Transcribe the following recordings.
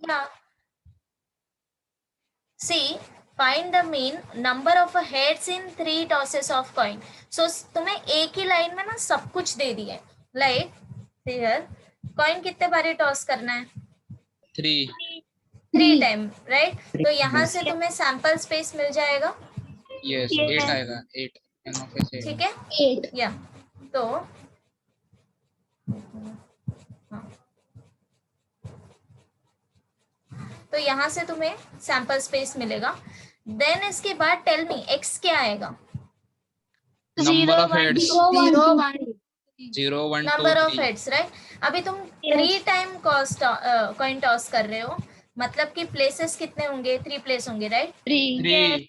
Yeah. See, find the mean number of heads in 3 tosses of coin. So तुम्हें एक ही line में ना सब कुछ दे दिया है. Like here, coin कितने बारी टॉस करना है? 3 टाइम, राइट? तो यहाँ से तुम्हें सैंपल स्पेस मिल जाएगा. यस 8 आएगा. 8 n of s 8. ठीक है. 8. या तो तो यहाँ से तुम्हें सैंपल स्पेस मिलेगा. देन इसके बाद टेल मी x क्या आएगा? Number of heads 0 1 2 number of 3. Heads, right? अभी तुम 3 टाइम कॉइन टॉस कर रहे हो, मतलब कि प्लेसेस कितने होंगे? 3 प्लेस होंगे, राइट? 3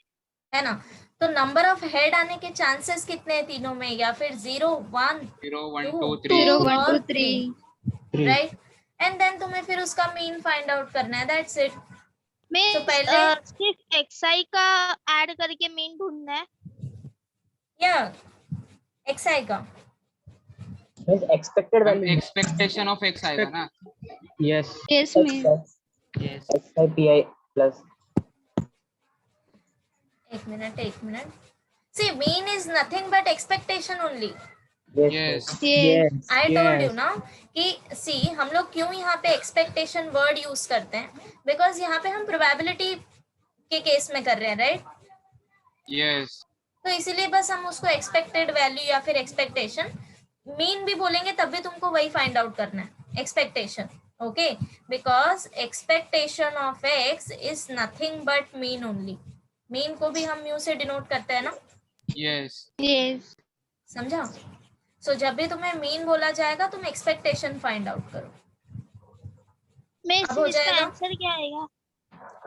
है ना? तो नंबर ऑफ हेड आने के चांसेस कितने हैं तीनों में? या फिर 0 1 0 1 2 2 3. 0 1 2 3. राइट? एंड देन तुम्हें फिर उसका मीन फाइंड आउट करना है. That's it. मैं तो पहले सिर्फ xi का ऐड करके मीन ढूंढना है. या x आएगा. Expected value expectation of x आएगा ना. Yes Yes, ma'am. Yes xi pi plus एक मिनट. See, mean is nothing but expectation only. Yes Yes. I told you ना कि see, हम लोग क्यों यहाँ पे expectation word यूज करते हैं? Because यहाँ पे हम probability के केस में कर रहे हैं, राइट? यस तो इसीलिए बस हम उसको expected value या फिर expectation, mean भी बोलेंगे तब भी तुमको वही फाइंड आउट करना है, expectation. Okay, because expectation of x is nothing but mean only. mean को भी हम म्यू से डिनोट करते हैं ना. Yes Yes. समझा? सो जब भी तुम्हें मीन बोला जाएगा तुम एक्सपेक्टेशन फाइंड आउट करो. मैं अब हो इसका जाएगा. आंसर क्या आएगा?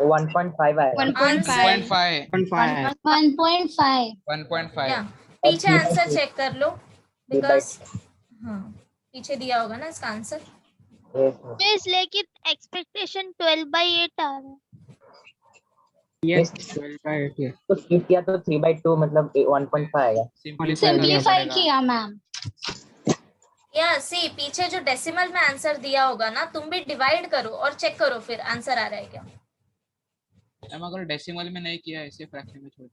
1.5 आएगा. 1.5. 1.5 1.5. 1.5. या पीछे आंसर चेक कर लो, बिकॉज हाँ पीछे दिया होगा ना इसका आंसर. मैं लेकिन एक्सपेक्टेशन 12/8 आ रहा है. यस 12/8. तो स्किप किया तो 3/2 मतलब 1.5 आएगा. Simplify किया मैम. या सी पीछे जो डेसिमल में आंसर दिया होगा ना, तुम भी डिवाइड करो और चेक करो फिर आंसर आ रहा है क्या. हम अगर डेसिमल में नहीं किया ऐसे फ्रैक्शन में छोड़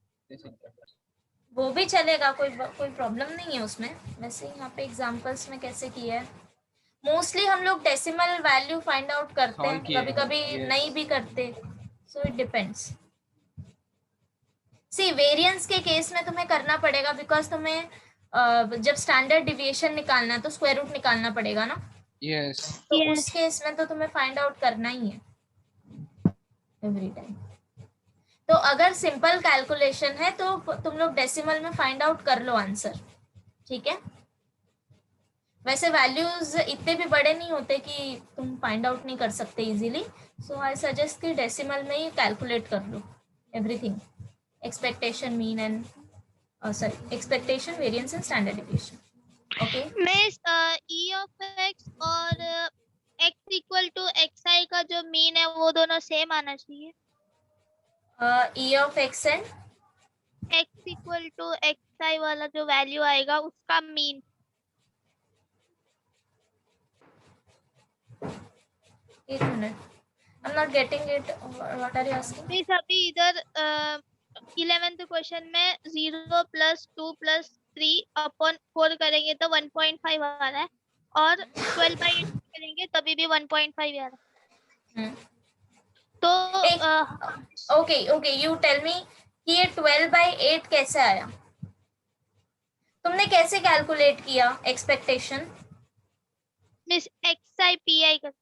वो भी चलेगा, कोई प्रॉब्लम नहीं है उसमें. वैसे यहाँ पे एग्जांपल्स में कैसे किया है, मोस्टली हम लोग डेसिमल वैल्यू फाइंड आउट करते हैं, कभी कभी नहीं भी करते. So it depends. See variance के केस में तुम्हें करना पड़ेगा, बिकॉज तुम्हें जब स्टैंडर्ड डिविएशन निकालना है तो स्क्वायर रूट निकालना पड़ेगा ना. यस तो उस केस में तो तुम्हें फाइंड आउट करना ही है एवरी टाइम. तो अगर सिंपल कैलकुलेशन है तो तुम लोग डेसिमल में फाइंड आउट कर लो आंसर. ठीक है? वैसे वैल्यूज इतने भी बड़े नहीं होते कि तुम फाइंड आउट नहीं कर सकते इजीली. सो आई सजेस्ट कि डेसिमल में ही कैलकुलेट कर लो everything. Expectation, mean and sorry expectation, variance and standard deviation. Okay. मैं e of x और x इक्वल टू xi का जो मीन है वो दोनों सेम आना चाहिए. e of x and x equal to xi वाला जो वैल्यू आएगा उसका मीन. एक minute, I am not getting it. What are you asking? Means अभी इधर 11th क्वेश्चन में 0 + 2 + 3 अपॉन 4 करेंगे तो 1.5 आ रहा है, और 12/8 करेंगे तभी भी 1.5 आ रहा है. तो ओके यू टेल मी कि ये 12/8 कैसे आया? तुमने कैसे कैलकुलेट किया एक्सपेक्टेशन? मिस xi pi कर.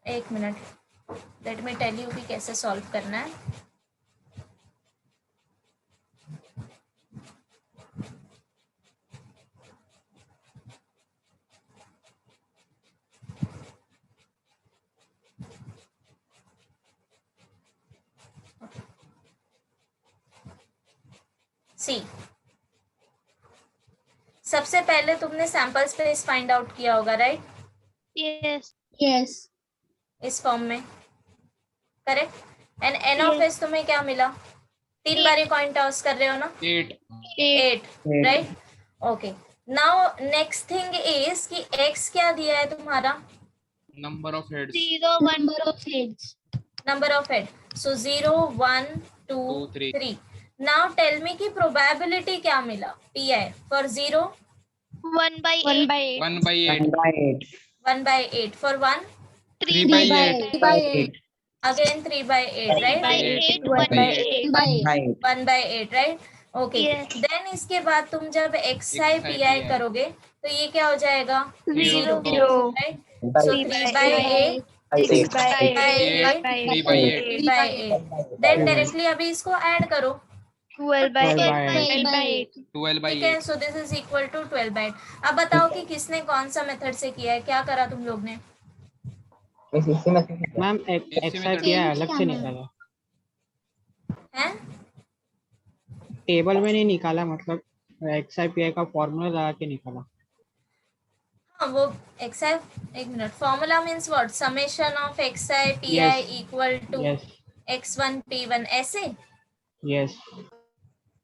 एक minute, let me tell you कि कैसे सॉल्व करना है. सी सबसे पहले तुमने सैंपल स्पेस फाइंड आउट किया होगा, राइट? यस. Yes. इस फॉर्म में, correct? And n of s तुम्हें क्या मिला? 3 बारी कॉइन टॉस कर रहे हो ना? 8, right? Okay. Now next thing is कि x क्या दिया है तुम्हारा? Number of heads. 0 1 Number of heads. Number of head. So 0 1 2 2 3. 3. Now tell me कि probability क्या मिला pi for 0 1 by 1 8 by 8. 1 by 8. 1 by 8. 1 by 8 for 1 3 3 by by 8. 8. 3 by 8. again 3 by 8 3 right by 8. 8 1 by 8 by 8. 8. 1 by 8 right okay Yes. then इसके बाद तुम जब xi xi pi pi करोगे तो ये क्या हो जाएगा 0 right so 3 by 8 6 by 8 by 8. 8 3 by 8. 3 by 8 then directly अभी इसको ऐड करो 12 by 12 8 by 12 by 8. 12 by ठीक है 8. So this is equal to 12 by 8 अब बताओ कि किसने कौन सा मेथड से किया है क्या करा तुम लोग ने मिस इसी में से मैम इसी एक्सआई में किया तो- अलग से निकाला, हैं टेबल में नहीं निकाला, मतलब एक्सआई पीआई का फॉर्मूला लगा के निकाला। हाँ वो xi एक minute formula means what summation of xi pi Yes. Equal to yes x1 p1 ऐसे यस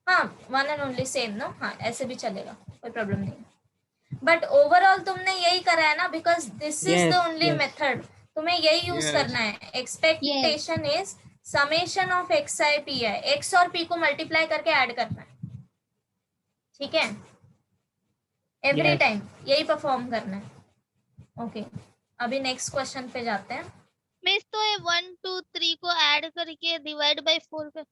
हाँ one and only same no हाँ ऐसे भी चलेगा कोई प्रॉब्लम नहीं बट ओवरऑल तुमने यही करा है ना because this is the Yes, only yes. Method तुम्हें यही यूज Yes. करना है expectation is summation of xi pi x और p को मल्टीप्लाई करके ऐड करना है ठीक है एवरी Yes. टाइम यही परफॉर्म करना है ओके अभी नेक्स्ट क्वेश्चन पे जाते हैं मिस तो ये 1 2 3 को ऐड करके डिवाइड बाय 4 कर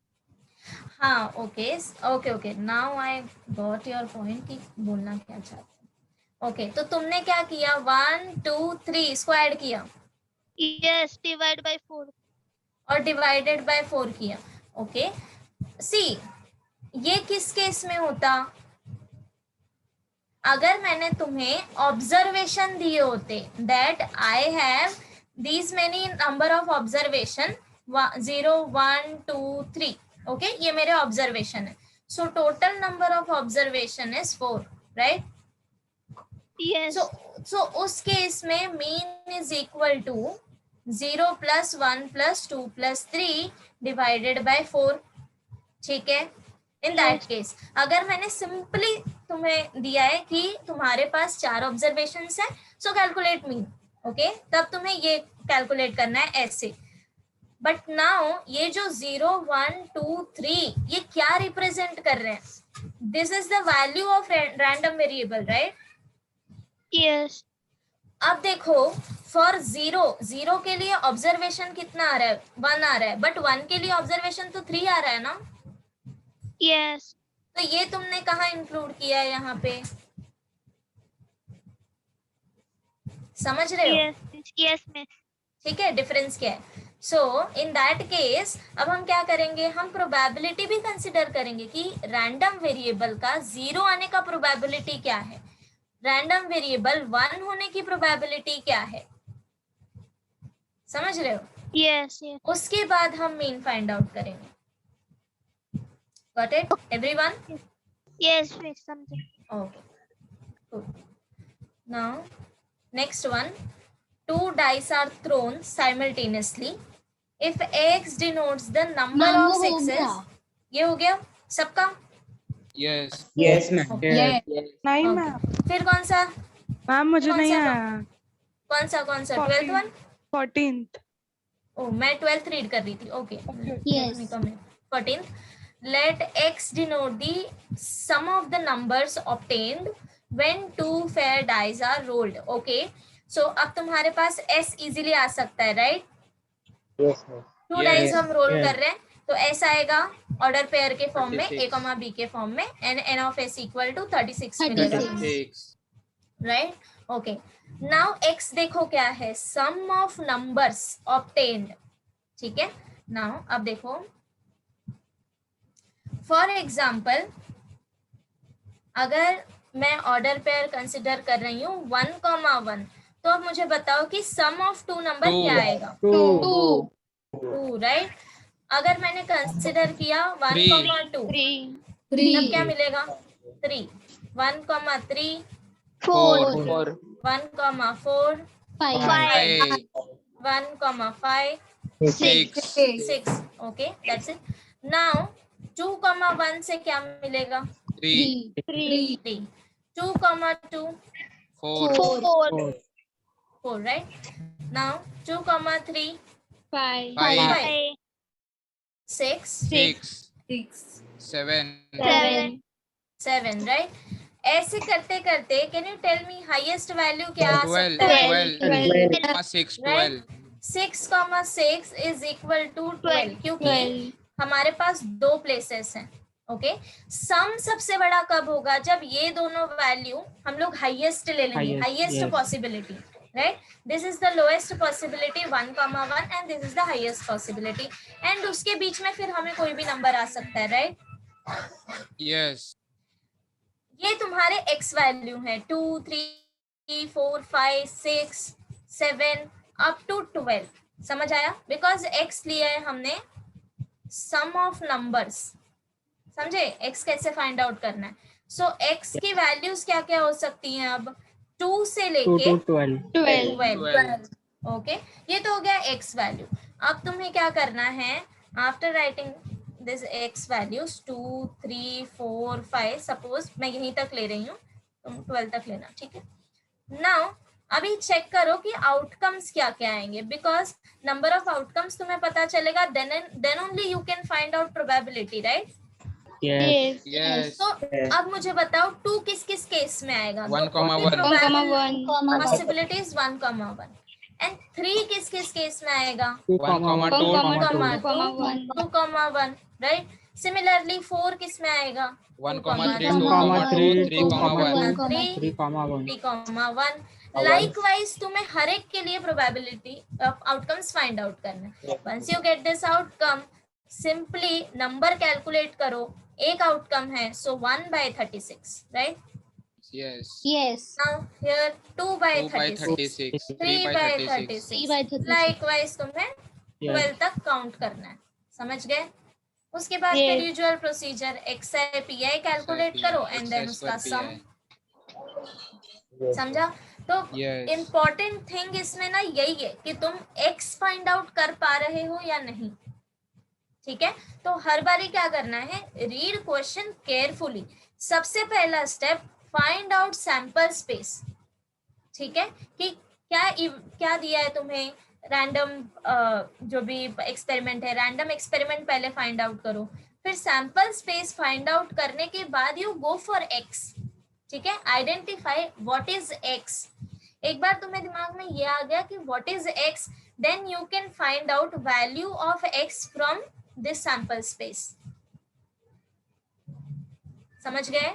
हाँ okay okay okay now I got your point कि बोलना क्या चाहते हैं ओके तो तुमने क्या किया 1 2 3 इसको ऐड किया यस डिवाइड बाय 4 और डिवाइडेड बाय 4 किया ओके सी ये किस केस में होता अगर मैंने तुम्हें ऑब्जर्वेशन दिए होते that I have these many number of observation 0 1 2 3 okay ये मेरे ऑब्जर्वेशन है so total number of observation is 4 right yes so उस केस में mean is equal to 0 plus 1 plus 2 plus 3 divided by 4 ठीक है इन दैट केस अगर मैंने simply तुम्हें दिया है कि तुम्हारे पास 4 ऑब्जर्वेशन है सो कैलकुलेट मीन ओके तब तुम्हें ये कैलकुलेट करना है ऐसे बट नाउ ये जो 0 1 2 3 ये क्या रिप्रेजेंट कर रहे हैं this is the value of random variable right yes अब देखो फॉर 0 के लिए ऑब्जर्वेशन कितना आ रहा है 1 आ रहा है बट 1 के लिए ऑब्जर्वेशन तो 3 आ रहा है ना यस तो ये तुमने कहाँ इंक्लूड किया है यहाँ पे समझ रहे हो यस यस मिस ठीक है डिफरेंस क्या है सो इन दैट केस अब हम क्या करेंगे हम प्रोबेबिलिटी भी कंसिडर करेंगे कि रैंडम वेरिएबल का 0 आने का प्रोबेबिलिटी क्या है रैंडम वेरिएबल 1 होने की प्रोबेबिलिटी क्या है समझ रहे हो यस यस उसके बाद हम मीन फाइंड आउट करेंगे got it everyone yes miss समझे okay good now next one 2 dice are thrown simultaneously if x denotes the number Number of हो sixes गया। ये हो गया सबका Yes. यस मैम नहीं Okay. मैम फिर कौन सा मैम मुझे कौन नहीं सा आया कौन सा 12th वन 14th ओ मैं 12th रीड कर रही थी okay Yes. 14th let x denote the sum of the numbers obtained when two fair dice are rolled okay so अब तुम्हारे पास s easily आ सकता है right yes ma'am 2 Yes. Dice हम role Yes. कर रहे हैं तो s आएगा ऑर्डर पेयर के फॉर्म में 36. a, b के फॉर्म में and n of s equal to 36 मिलेगा 36. 6. राइट ओके नाउ x देखो क्या है सम ऑफ नंबर्स ऑब्टेन्ड ठीक है नाउ अब देखो फॉर एग्जाम्पल अगर मैं ऑर्डर पेयर कंसिडर कर रही हूँ 1,1 तो अब मुझे बताओ कि सम ऑफ 2 नंबर Two. क्या आएगा 2 2 राइट अगर मैंने कंसिडर किया 1,2 तब 3 क्या मिलेगा 3 1,3 4 4 1,4 5 5. 1,5 6. 6 okay that's it now 2,1 से क्या मिलेगा 3. 3 3 2,2 4. 4 4 4, right? Now 2, 3, 5, 5, 6, 6, 6, 7, 7, 7, right? ऐसे करते करते can you tell me highest value क्या आ 12, सकता है? 12, 6, Right? 12. 6, 6 इज इक्वल टू 12 क्योंकि 12, हमारे पास दो प्लेसेस हैं. ओके, सम सबसे बड़ा कब होगा? जब ये दोनों वैल्यू हम लोग हाईएस्ट ले लेंगे, Highest, highest yes. Possibility, right? This is the lowest possibility 1,1 and this is the highest possibility, and उसके बीच में फिर हमें कोई भी नंबर आ सकता है, राइट? Yes. ये तुम्हारे x वैल्यू है 2, 3, 4, 5, 6, 7 अप टू 12. समझ आया? बिकॉज x लिया है हमने सम ऑफ नंबर्स. समझे x कैसे फाइंड आउट करना है? सो x की वैल्यूज क्या क्या हो सकती हैं? अब 2 से 2 लेके to 12. 12. ओके, ये तो हो गया x वैल्यू. अब तुम्हें क्या करना है? After writing this x values 2, 3, 4, 5, suppose मैं यहीं तक ले रही हूँ, तुम 12 तक लेना, ठीक है? नाउ अभी चेक करो कि आउटकम्स क्या क्या आएंगे, बिकॉज नंबर ऑफ आउटकम्स तुम्हें पता चलेगा, then only you can find out probability, right? Yes. Yes. तो अब मुझे बताओ 2 किस किस केस में आएगा? 1,1. 1, पॉसिबिलिटी इज 1,1 एंड 3 किस किस केस में आएगा? 2, 1,2, 2,1, राइट? सिमिलरली 4 किस में आएगा? 1,3, 2, 2,1. 3,1. लाइकवाइज तुम्हें हर एक के लिए प्रोबेबिलिटी आउटकम्स फाइंड आउट करना है. Once you get this outcome, simply number calculate करो. एक आउटकम है, so 1/36, right? Yes. Yes. Now here 2/36, 2/36, 3/36. 3/36. Likewise तुम्हें 12 तक काउंट करना है. समझ गए? उसके बाद Yes. फिर usual procedure XI PI calculate करो एंड देन उसका सम. समझा? तो Yes. इम्पोर्टेंट थिंग इसमें ना यही है कि तुम x फाइंड आउट कर पा रहे हो या नहीं. ठीक है, तो हर बारी क्या करना है? Read question carefully. सबसे पहला step, find out sample space. ठीक है, कि क्या दिया है तुम्हें? रैंडम जो भी एक्सपेरिमेंट है, रैंडम एक्सपेरिमेंट पहले फाइंड आउट करो, फिर सैंपल स्पेस फाइंड आउट करने के बाद यू गो फॉर x. ठीक है, आइडेंटिफाई व्हाट इज x. एक बार तुम्हें दिमाग में ये आ गया कि what is x, then you can find out value of x from this sample space. समझ गए?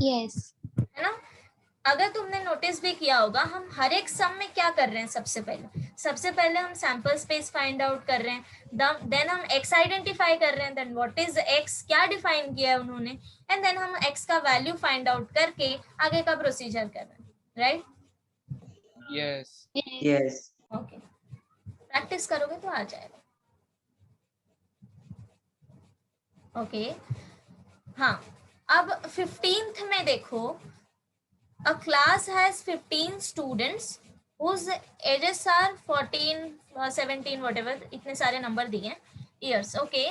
Yes. है ना? अगर तुमने नोटिस भी किया होगा, हम हर एक सम में क्या कर रहे हैं? सबसे पहले हम सैंपल स्पेस फाइंड आउट कर रहे हैं, देन हम x आइडेंटिफाई कर रहे हैं, देन व्हाट इज x क्या डिफाइन किया है उन्होंने, एंड देन हम x का वैल्यू फाइंड आउट करके आगे का प्रोसीजर कर रहे हैं, right? Yes. Yes. Okay, practice करोगे तो आ जाएगा. ओके, हाँ. अब 15th में देखो, a class has 15 students whose ages are 14, 17, whatever, इतने सारे नंबर दिए हैं, years. ओके,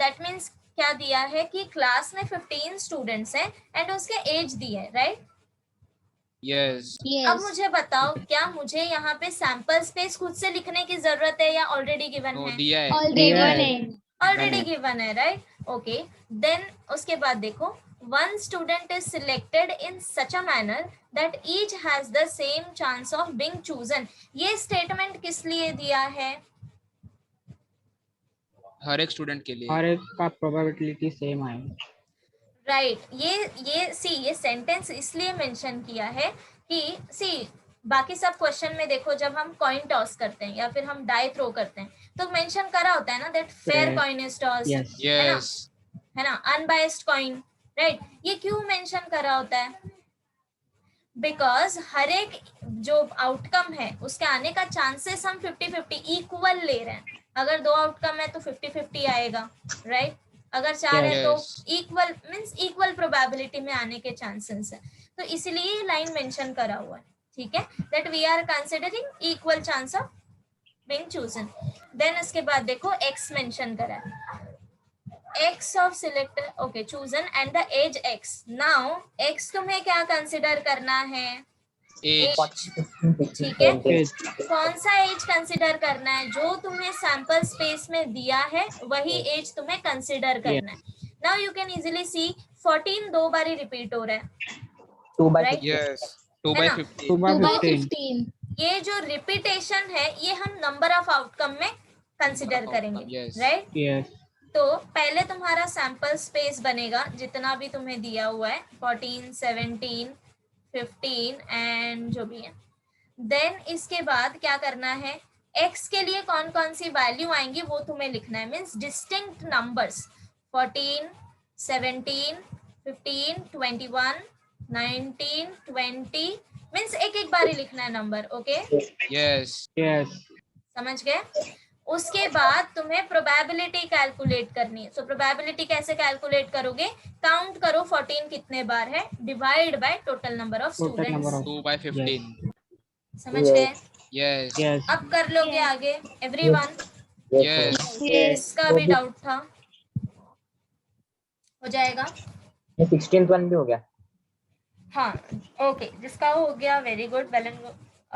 that means क्या दिया है कि क्लास में 15 स्टूडेंट्स हैं एंड उसके एज दी है, राइट? Yes. अब मुझे बताओ, क्या मुझे यहाँ पे सैंपल स्पेस खुद से लिखने की जरूरत है या ऑलरेडी गिवन No, है? दिया है. ऑलरेडी गिवन है, राइट? ओके, देन उसके बाद देखो, one student is selected in such a manner that each has the same chance of being chosen. ये स्टेटमेंट किस लिए दिया है? हर एक स्टूडेंट के लिए. हर एक का प्रोबेबिलिटी सेम है. राइट, ये सेंटेंस इसलिए मेंशन किया है कि बाकी सब क्वेश्चन में देखो, जब हम कॉइन टॉस करते हैं या फिर हम डाई थ्रो करते हैं तो मेंशन करा होता है ना, that fair coin is toss, Yes. Yes. है ना, अनबायस्ड कॉइन, राइट? ये क्यों मेंशन करा होता है? बिकॉज हर एक जो आउटकम है उसके आने का चांसेस हम 50-50 इक्वल ले रहे हैं. अगर 2 आउटकम है तो 50-50 आएगा, राइट? अगर 4 है तो Yes. Equal means equal probability में आने के चांसेस है. तो इसलिए ये लाइन मेंशन करा हुआ है, ठीक है, that we are considering equal chance of being chosen. देन उसके बाद देखो x मेंशन करा है, x of selected, chosen and the age x. now x तुम्हें क्या कंसिडर करना है? एज 40, ठीक है। 50, कौन सा एज कंसिडर करना है? जो तुम्हें सैंपल स्पेस में दिया है वही एज तुम्हें कंसिडर करना है। नाउ यू कैन इजीली सी 14 दो बारी रिपीट हो रहा है, 2/15, राइट? यस 2 है by ना? 15 2 by 2 by 15. 15. ये जो रिपीटेशन है ये हम नंबर ऑफ आउटकम में कंसिडर करेंगे, yes. राइट? Yes. तो पहले तुम्हारा सैंपल स्पेस बनेगा जितना भी तुम्हें दिया हुआ है, 14, 17, 15 एंड जो भी है। देन इसके बाद क्या करना है, x के लिए कौन कौन सी वैल्यू आएंगी वो तुम्हें लिखना है। मीन्स डिस्टिंक्ट नंबर्स 14, 17, 15, 21, 19, 20 मीन्स एक एक बार ही लिखना है नंबर। Okay, yes. Yes. समझ गए? उसके बाद तुम्हें प्रोबेबिलिटी कैलकुलेट करनी है। सो प्रोबेबिलिटी कैसे कैलकुलेट करोगे? काउंट करो 14 कितने बार है, divide by total number of Total number students. of. 2 by 15 समझ गए? yes. Yes. अब कर लोगे आगे एवरीवन? yes. इसका भी डाउट था, हो जाएगा? 16th वन भी हो गया। हाँ ओके, जिसका हो गया very good, well and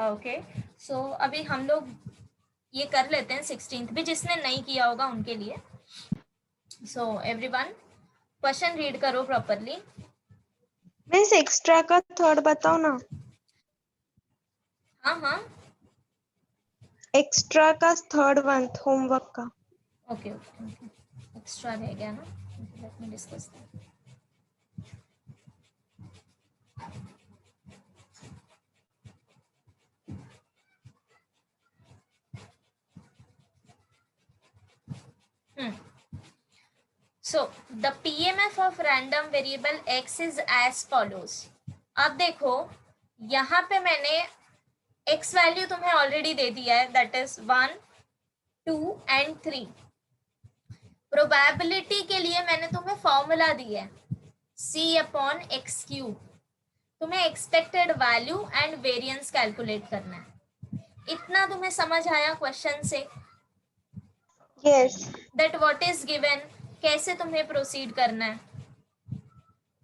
okay. So अभी हम लोग ये कर लेते हैं 16th भी, जिसने नहीं किया होगा उनके लिए। सो एवरीवन क्वेश्चन रीड करो प्रॉपरली। मिस एक्स्ट्रा का थर्ड बताओ ना। हाँ हाँ एक्स्ट्रा का थर्ड वन होमवर्क का। ओके ओके ओके, एक्स्ट्रा रह गया ना, let me discuss that. So the PMF of random variable x is as follows. अब देखो यहाँ पे मैंने x वैल्यू तुम्हें ऑलरेडी दे दिया है, दैट इज 1, 2 एंड 3। प्रोबेबिलिटी के लिए मैंने तुम्हें फॉर्मूला दिया है C/x³। तुम्हें expected value and variance calculate करना है। इतना तुम्हें समझ आया क्वेश्चन से? Yes. That what is given, कैसे तुम्हें प्रोसीड करना है।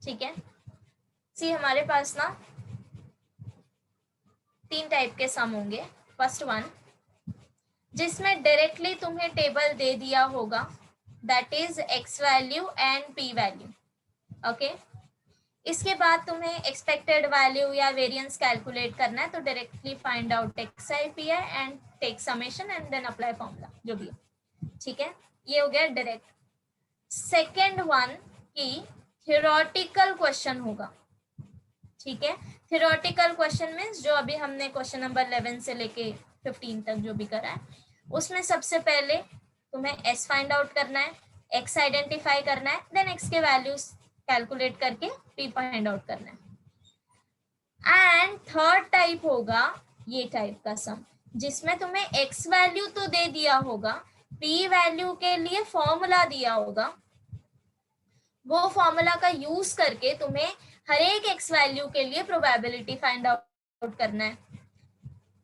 ठीक है, सी हमारे पास ना 3 टाइप के सम होंगे। फर्स्ट वन जिसमें डायरेक्टली तुम्हें टेबल दे दिया होगा, that is X value and P value. Okay, इसके बाद तुम्हें एक्सपेक्टेड वैल्यू या वेरिएंस कैलकुलेट करना है, तो directly find out X I P I and take summation and then apply formula जो भी है। ठीक है, ये हो गया डायरेक्ट। सेकेंड वन की थ्योरेटिकल क्वेश्चन होगा। ठीक है, थ्योरेटिकल क्वेश्चन मीन्स जो अभी हमने क्वेश्चन नंबर 11 से लेके 15 तक जो भी करा है, उसमें सबसे पहले तुम्हें s फाइंड आउट करना है, x आइडेंटिफाई करना है, देन x के वैल्यूज कैलकुलेट करके p फाइंड आउट करना है। एंड थर्ड टाइप होगा ये टाइप का सम, जिसमें तुम्हें x वैल्यू तो दे दिया होगा, p वैल्यू के लिए फॉर्मूला दिया होगा, वो फॉर्मूला का यूज करके तुम्हें हर एक x वैल्यू के लिए प्रोबेबिलिटी फाइंड आउट करना है,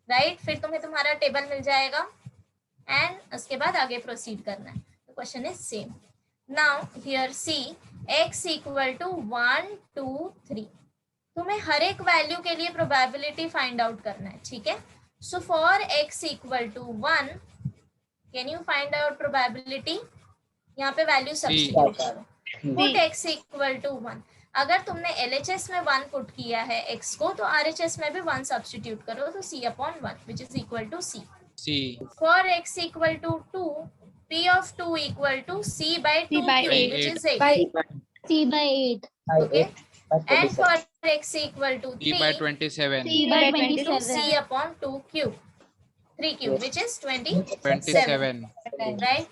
राइट? फिर तुम्हें तुम्हारा टेबल मिल जाएगा एंड उसके बाद आगे प्रोसीड करना है। तो question is same. Now here see x equal to 1, 2, 3, तुम्हें हर एक वैल्यू के लिए प्रोबेबिलिटी फाइंड आउट करना है। ठीक है, so for x equal to 1 can you find out probability? यहाँ पे वैल्यू सब्स्टिट्यूट करो, पुट x इक्वल टू 1। अगर तुमने LHS में 1 पुट किया है x को, तो RHS में भी 1 सब्स्टिट्यूट करो, तो C/1 which is equal to C। For x equal to 2, P of 2 equal to C/2 which is 8। C/8. Okay, and for x equal to 3, C/27 C/27. C/2 3 cube which is 27, 27 right?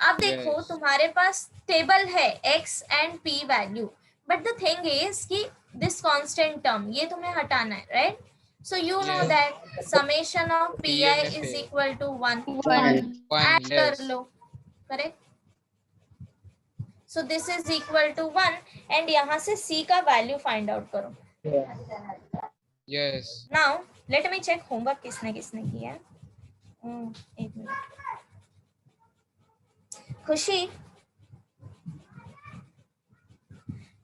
अब देखो Yes. तुम्हारे पास table है x and p value, but the thing is कि this constant term ये तुम्हें हटाना है, right? So you know Yes. That summation of pi PMF is है। Equal to 1। 1. ऐड कर yes. लो, correct? So this is equal to 1 and यहाँ से c का वैल्यू फाइंड आउट करो। yes. Now let me check homework किसने किसने किया है। एक मिनट, खुशी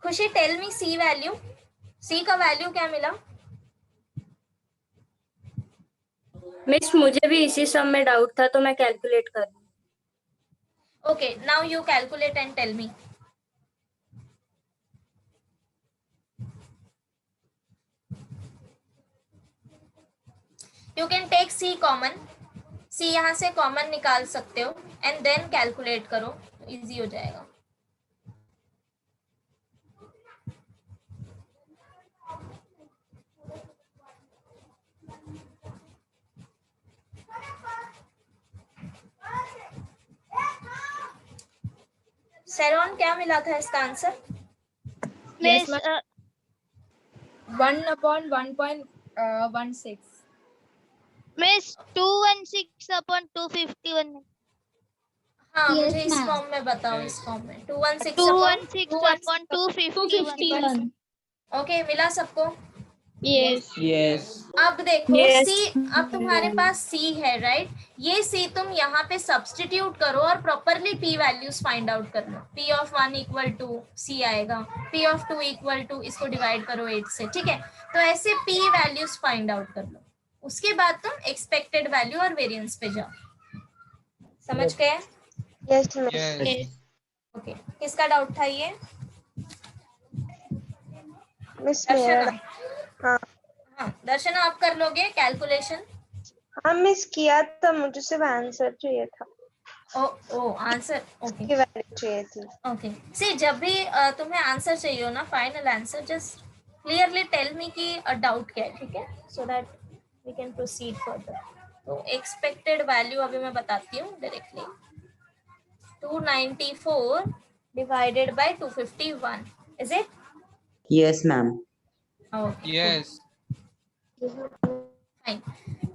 खुशी टेल मी सी वैल्यू, सी का वैल्यू क्या मिला? मिस मुझे भी इसी सम में डाउट था तो मैं कैलकुलेट कर रही हूँ। Okay, now you calculate and tell me. You can take C common. C यहाँ से कॉमन निकाल सकते हो एंड देन कैलकुलेट करो, इजी हो जाएगा. सेरोन क्या मिला था इसका आंसर? मिस 1/1.16. मिस 216/251. हाँ Yes, मुझे इस ma'am. फॉर्म में बताओ, इस फॉर्म में 216 216/251. ओके, मिला सबको? Yes. अब देखो Yes. C, अब तुम्हारे पास C है राइट. ये C तुम यहाँ पे सब्स्टिट्यूट करो और properly P values find out कर लो. P of 1 equal to C आएगा, P of 2 इक्वल टू, इसको डिवाइड करो 8 से, ठीक है. तो ऐसे P वैल्यूज फाइंड आउट कर लो. उसके बाद तुम एक्सपेक्टेड वैल्यू और वेरिएंस पे जाओ. समझ गए? Yes miss. Yes. ओके, किसका डाउट था ये? मिस मेरा. दर्शना. हाँ दर्शना आप कर लोगे कैलकुलेशन? हाँ मिस किया था, मुझे सिर्फ आंसर चाहिए था, ओ आंसर. ओके की वैल्यू चाहिए थी. ओके. सी जब भी तुम्हें आंसर चाहिए हो ना, final answer, just clearly tell me कि डाउट क्या है, ठीक है, so that we can proceed further. तो एक्सपेक्टेड वैल्यू अभी मैं बताती हूँ directly. 294 divided by 251, is it? Yes, ma'am. Okay Yes. Fine.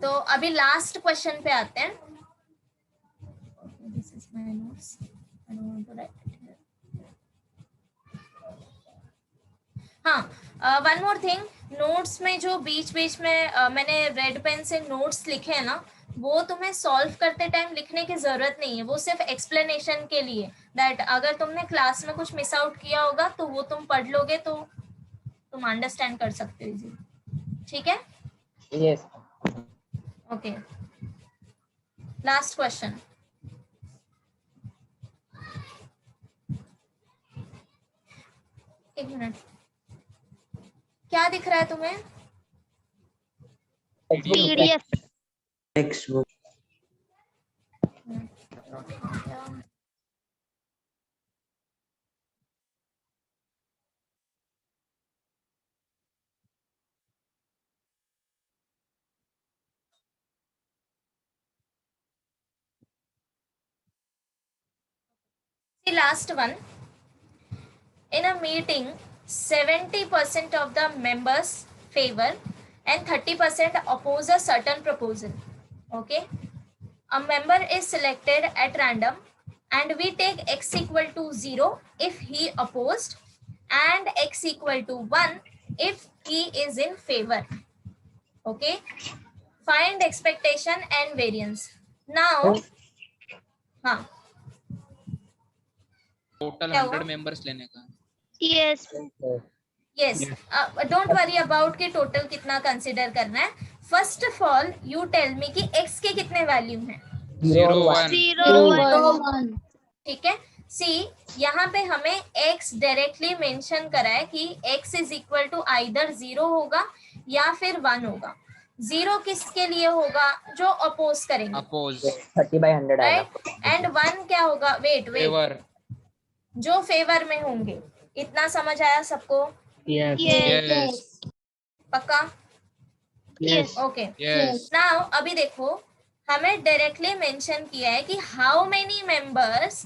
तो अभी लास्ट क्वेश्चन पे आते हैं. This is my notes, I don't want to write it here. हाँ, वन मोर थिंग, नोट्स में जो बीच बीच में मैंने रेड पेन से नोट्स लिखे हैं ना, वो तुम्हें सॉल्व करते टाइम लिखने की जरूरत नहीं है. वो सिर्फ एक्सप्लेनेशन के लिए, दैट अगर तुमने क्लास में कुछ मिस आउट किया होगा तो वो तुम पढ़ लोगे तो तुम अंडरस्टैंड कर सकते हो इजीली. ठीक है? Yes. Okay, last question. एक मिनट, क्या दिख रहा है तुम्हें? PDF. Textbook. The last one. In a meeting, 70% of the members favor and 30% oppose a certain proposal. Okay, a member is selected at random and we take x equal to 0 if he opposed and x equal to 1 if he is in favor. Okay, find expectation and variance. Now, हाँ, Total क्या 100 हुआ? members लेने का. Yes. Yes, don't worry about कि total कितना consider करना है. First of all you tell me कि x के कितने वैल्यू हैं? 0 1. 0 1. ठीक है. सी यहाँ पे हमें x डायरेक्टली मेंशन करा है कि x is equal to either 0 होगा या फिर 1 होगा. 0 किसके लिए होगा? जो अपोज करेंगे, Oppose. 30/100 आएगा. राइट. एंड 1 क्या होगा? Wait, Favor. जो फेवर में होंगे. इतना समझ आया सबको? Yes. Yes. पक्का? Yes. ओके. Yes. नाउ अभी देखो, हमें डायरेक्टली मेंशन किया है कि how many members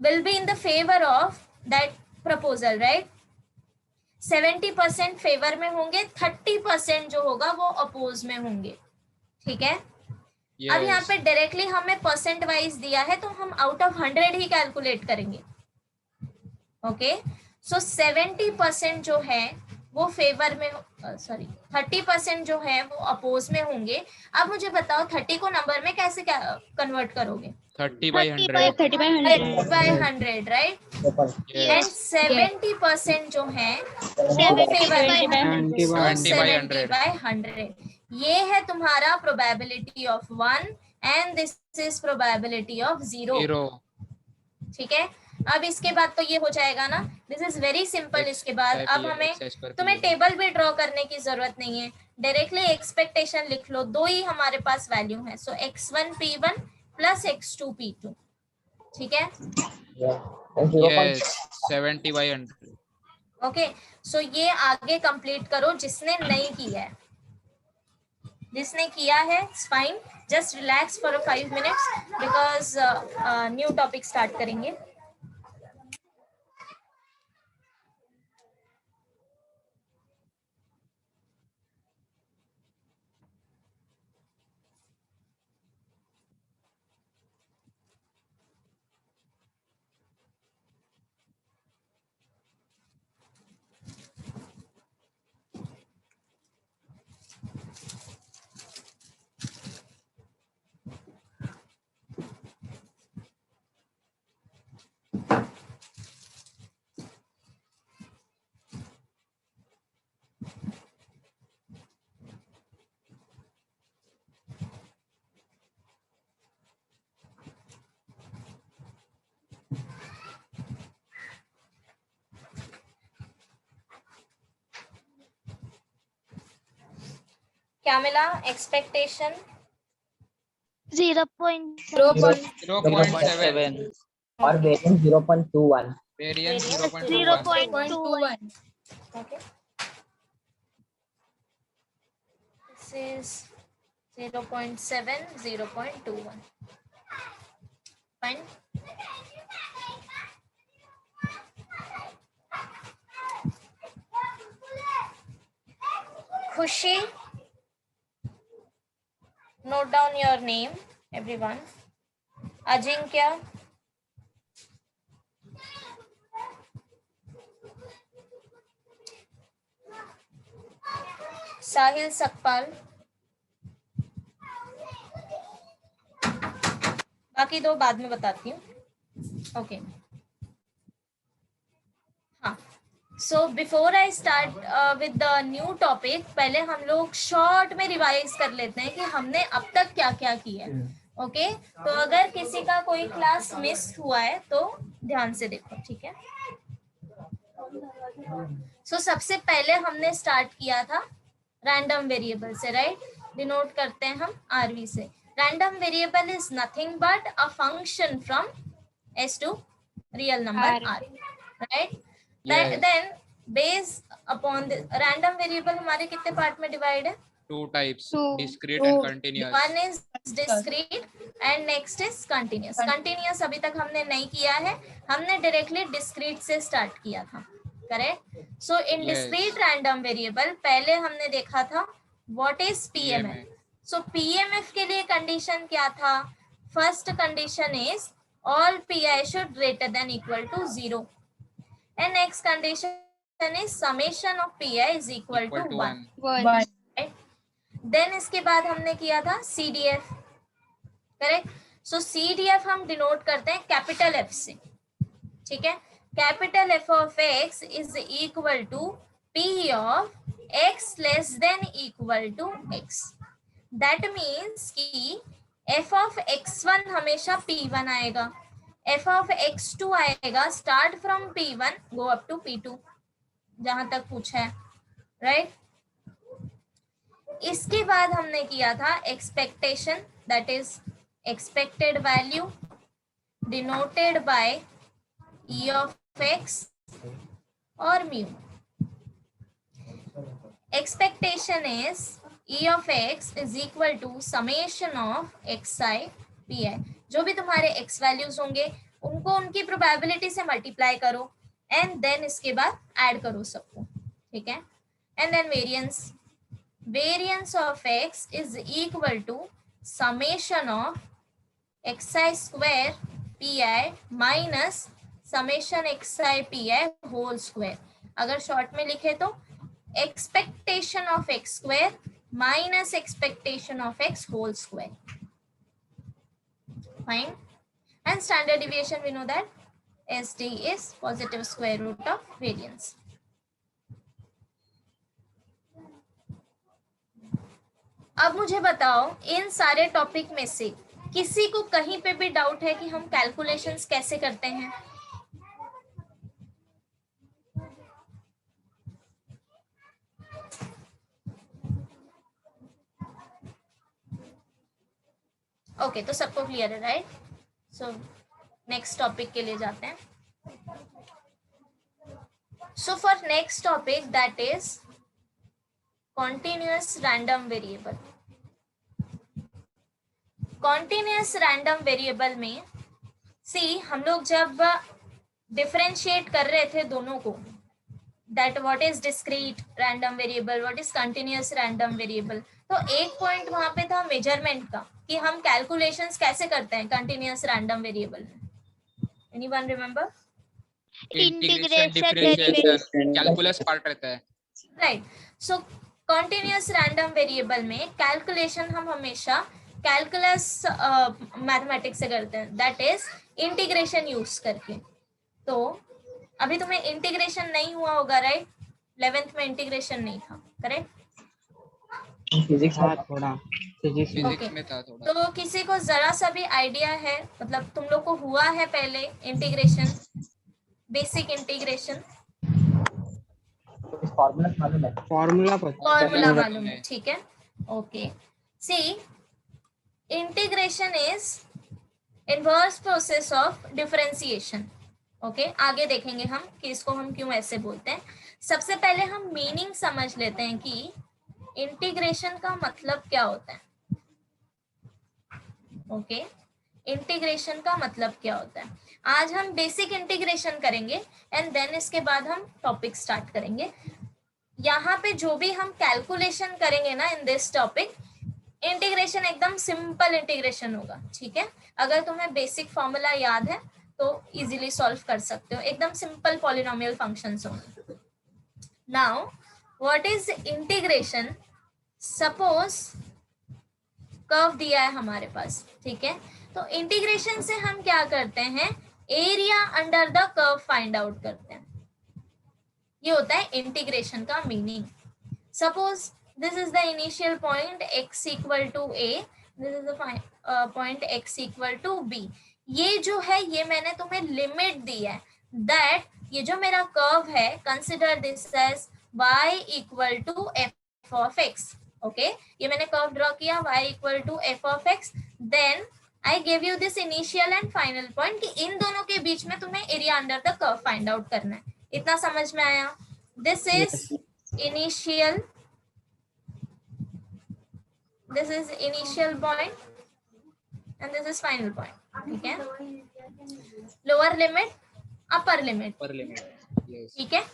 will be in the favour of that proposal, right. 70% favour में होंगे, 30% जो होगा वो अपोज में होंगे. ठीक है. अब यहाँ Yes. पे डायरेक्टली हमें परसेंट वाइज दिया है तो हम आउट ऑफ 100 ही कैलकुलेट करेंगे. ओके, सो 70% जो है वो फेवर में, सॉरी 30% जो है वो अपोज में होंगे. अब मुझे बताओ 30 को नंबर में कैसे कन्वर्ट करोगे? 30/100. 30/100. Bye 100, right. And Yes. 70% जो है वो फेवर में 70/100. 70/100. ये है तुम्हारा probability of 1 and this is probability of 0. 0. ठीक है, अब इसके बाद तो ये हो जाएगा ना. This is very simple. इसके बाद अब हमें तुम्हें टेबल भी ड्रॉ करने की जरूरत नहीं है, डायरेक्टली एक्सपेक्टेशन लिख लो. दो ही हमारे पास वैल्यू है, सो x1 p1 plus x2 p2. ठीक है, Yes, 70/100. ओके. सो ये आगे कंप्लीट करो जिसने नहीं किया है. जिसने किया है it's fine, just relax for 5 minutes because new topic start करेंगे. क्या मिला? एक्सपेक्टेशन 0.7 0.7. और variance 0.21. Variance 0.21. 0.21 okay. This is 0.7 0.21. Fine. Khushi, note down your name, everyone. Ajinkya, साहिल सकपाल, बाकी दो बाद में बताती हूँ. ओके, हाँ. So before I start with the new topic, पहले हम लोग शॉर्ट में रिवाइज कर लेते हैं कि हमने अब तक क्या क्या किया है. ओके, तो अगर किसी का कोई क्लास मिस हुआ है तो ध्यान से देखो. ठीक है, सो सबसे पहले हमने स्टार्ट किया था रैंडम वेरिएबल से, राइट. डिनोट करते हैं हम आरवी से. Random variable is nothing but a function from S to real number R, right. Then based upon random variable हमारे कितने पार्ट में डिवाइड है? 2 types, Two. discrete and continuous. One is discrete and next is continuous. Continuous अभी तक हमने नहीं किया है, हमने डायरेक्टली discrete से स्टार्ट किया था, करेक्ट. सो इन Yes. discrete random variable पहले हमने देखा था what is PMF. So PMF के लिए कंडीशन क्या था? First condition is all PI should greater than equal to 0 and next condition is summation of PI is equal to 1. 1. देन इसके बाद हमने किया था CDF, करेक्ट. सो CDF हम डिनोट करते हैं कैपिटल F से. ठीक है, capital F of X is equal to P of X less than equal to X. That means कि F ऑफ X1 हमेशा P1 आएगा, F ऑफ X2 आएगा start from P1 go up to P2, जहां तक पूछा है, right. इसके बाद हमने किया था expectation, that is expected value denoted by E of X और mu. Expectation is E of X is equal to summation of xi pi. जो भी तुम्हारे x वैल्यूज होंगे उनको उनकी प्रोबेबिलिटी से मल्टीप्लाई करो एंड देन इसके बाद ऐड करो सबको. ठीक है, and then variance. Variance of X is equal to summation of xi square pi minus summation xi pi whole square. अगर शॉर्ट में लिखे तो expectation of x square minus expectation of x whole square. Fine. And standard deviation we know that SD is positive square root of variance. अब मुझे बताओ इन सारे topic में से किसी को कहीं पे भी डाउट है कि हम कैलकुलेशंस कैसे करते हैं? ओके, तो सबको क्लियर है, राइट? सो नेक्स्ट टॉपिक के लिए जाते हैं. So for next topic, that is continuous random variable. Continuous random variable में see हम लोग जब differentiate कर रहे थे दोनों को, that what is discrete random variable, what is continuous random variable, तो एक पॉइंट वहां पे था मेजरमेंट का कि हम कैलकुलेशंस कैसे करते हैं कंटिन्यूअस रैंडम वेरिएबल में. Anyone remember? Integration, differentiation, calculus part रहता है. राइट. सो कॉन्टिन्यूअस रैंडम वेरिएबल में कैलकुलेशन हम हमेशा कैलकुलस मैथमेटिक्स से करते हैं, दैट इज इंटीग्रेशन यूज करके. तो अभी तुम्हें इंटीग्रेशन नहीं हुआ होगा, राइट? 11th में इंटीग्रेशन नहीं था, करेक्ट? फिजिक्स हाँ थोड़ा फिजिक्स में Okay. में था थोड़ा. तो किसी को जरा सा भी आइडिया है, मतलब तुम लोग को हुआ है पहले इंटीग्रेशन, बेसिक इंटीग्रेशन? फॉर्मूला मालूम है? फॉर्मूला पता फॉर्मूला मालूम है, ठीक है. Okay, see integration is inverse process of differentiation. Okay, आगे देखेंगे हम कि इसको हम क्यों ऐसे बोलते हैं. सबसे पहले हम मीनिंग समझ लेते हैं कि इंटीग्रेशन का मतलब क्या होता है. ओके, इंटीग्रेशन का मतलब क्या होता है. आज हम बेसिक इंटीग्रेशन करेंगे एंड देन इसके बाद हम टॉपिक स्टार्ट करेंगे. यहाँ पे जो भी हम कैलकुलेशन करेंगे ना इन दिस टॉपिक, इंटीग्रेशन एकदम सिंपल इंटीग्रेशन होगा, ठीक है? अगर तुम्हें बेसिक फॉर्मूला याद है तो इजीली सॉल्व कर सकते हो, एकदम सिंपल पॉलिनोमियल फंक्शंस होंगे. Now what is integration? Suppose curve दिया है हमारे पास, ठीक है? तो इंटीग्रेशन से हम क्या करते हैं, area under the curve find out करते हैं. ये होता है इंटीग्रेशन का meaning. Suppose this is the initial point x equal to a, this is the point x equal to b. ये जो है ये मैंने तुम्हें लिमिट दी है, दैट ये जो मेरा कर्व है, consider this as y equal to f of x. Okay, ये मैंने कर्व ड्रॉ किया y equal to f of x, then I give you this initial and final point कि इन दोनों के बीच में तुम्हें area under the curve find out करना है. इतना समझ में आया? This is initial, this is initial point and this is final point, ठीक है? लोअर लिमिट, अपर लिमिट, पर लिमिट. यस. ठीक है.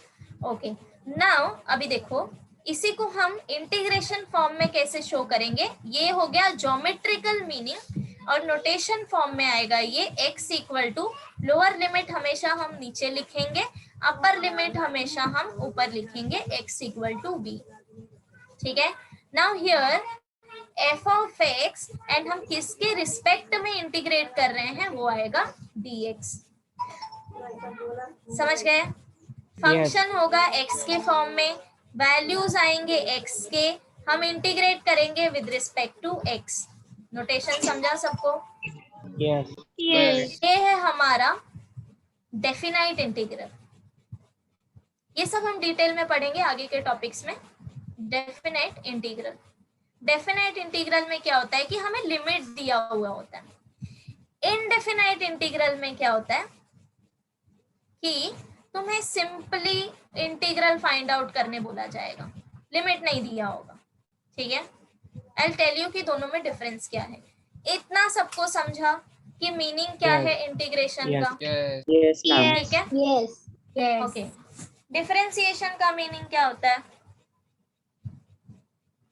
ओके, नाउ अभी देखो इसी को हम इंटीग्रेशन फॉर्म में कैसे शो करेंगे. ये हो गया ज्योमेट्रिकल मीनिंग और नोटेशन फॉर्म में आएगा ये x equal to, lower limit हमेशा हम नीचे लिखेंगे, अपर लिमिट हमेशा हम ऊपर लिखेंगे, x इक्वल टू b, ठीक है? Now here f of x and हम किसके रिस्पेक्ट में इंटीग्रेट कर रहे हैं वो आएगा dx. समझ गए? फंक्शन होगा x के फॉर्म में, वैल्यूज आएंगे x के, हम इंटीग्रेट करेंगे with respect to x. Notation समझा सबको? यस ये है हमारा डेफिनाइट इंटीग्रल. ये सब हम डिटेल में पढ़ेंगे आगे के टॉपिक्स में. डेफिनाइट इंटीग्रल, डेफिनाइट इंटीग्रल में क्या होता है कि हमें लिमिट दिया हुआ होता है. इनडेफिनाइट इंटीग्रल में क्या होता है कि तुम्हें सिंपली इंटीग्रल फाइंड आउट करने बोला जाएगा, लिमिट नहीं दिया होगा, ठीक है? आई विल टेल यू कि दोनों में डिफरेंस क्या है. इतना सबको समझा कि मीनिंग क्या है इंटीग्रेशन का? यस. ठीक है. Yes. Yes. ओके, डिफरेंशिएशन का मीनिंग क्या होता है?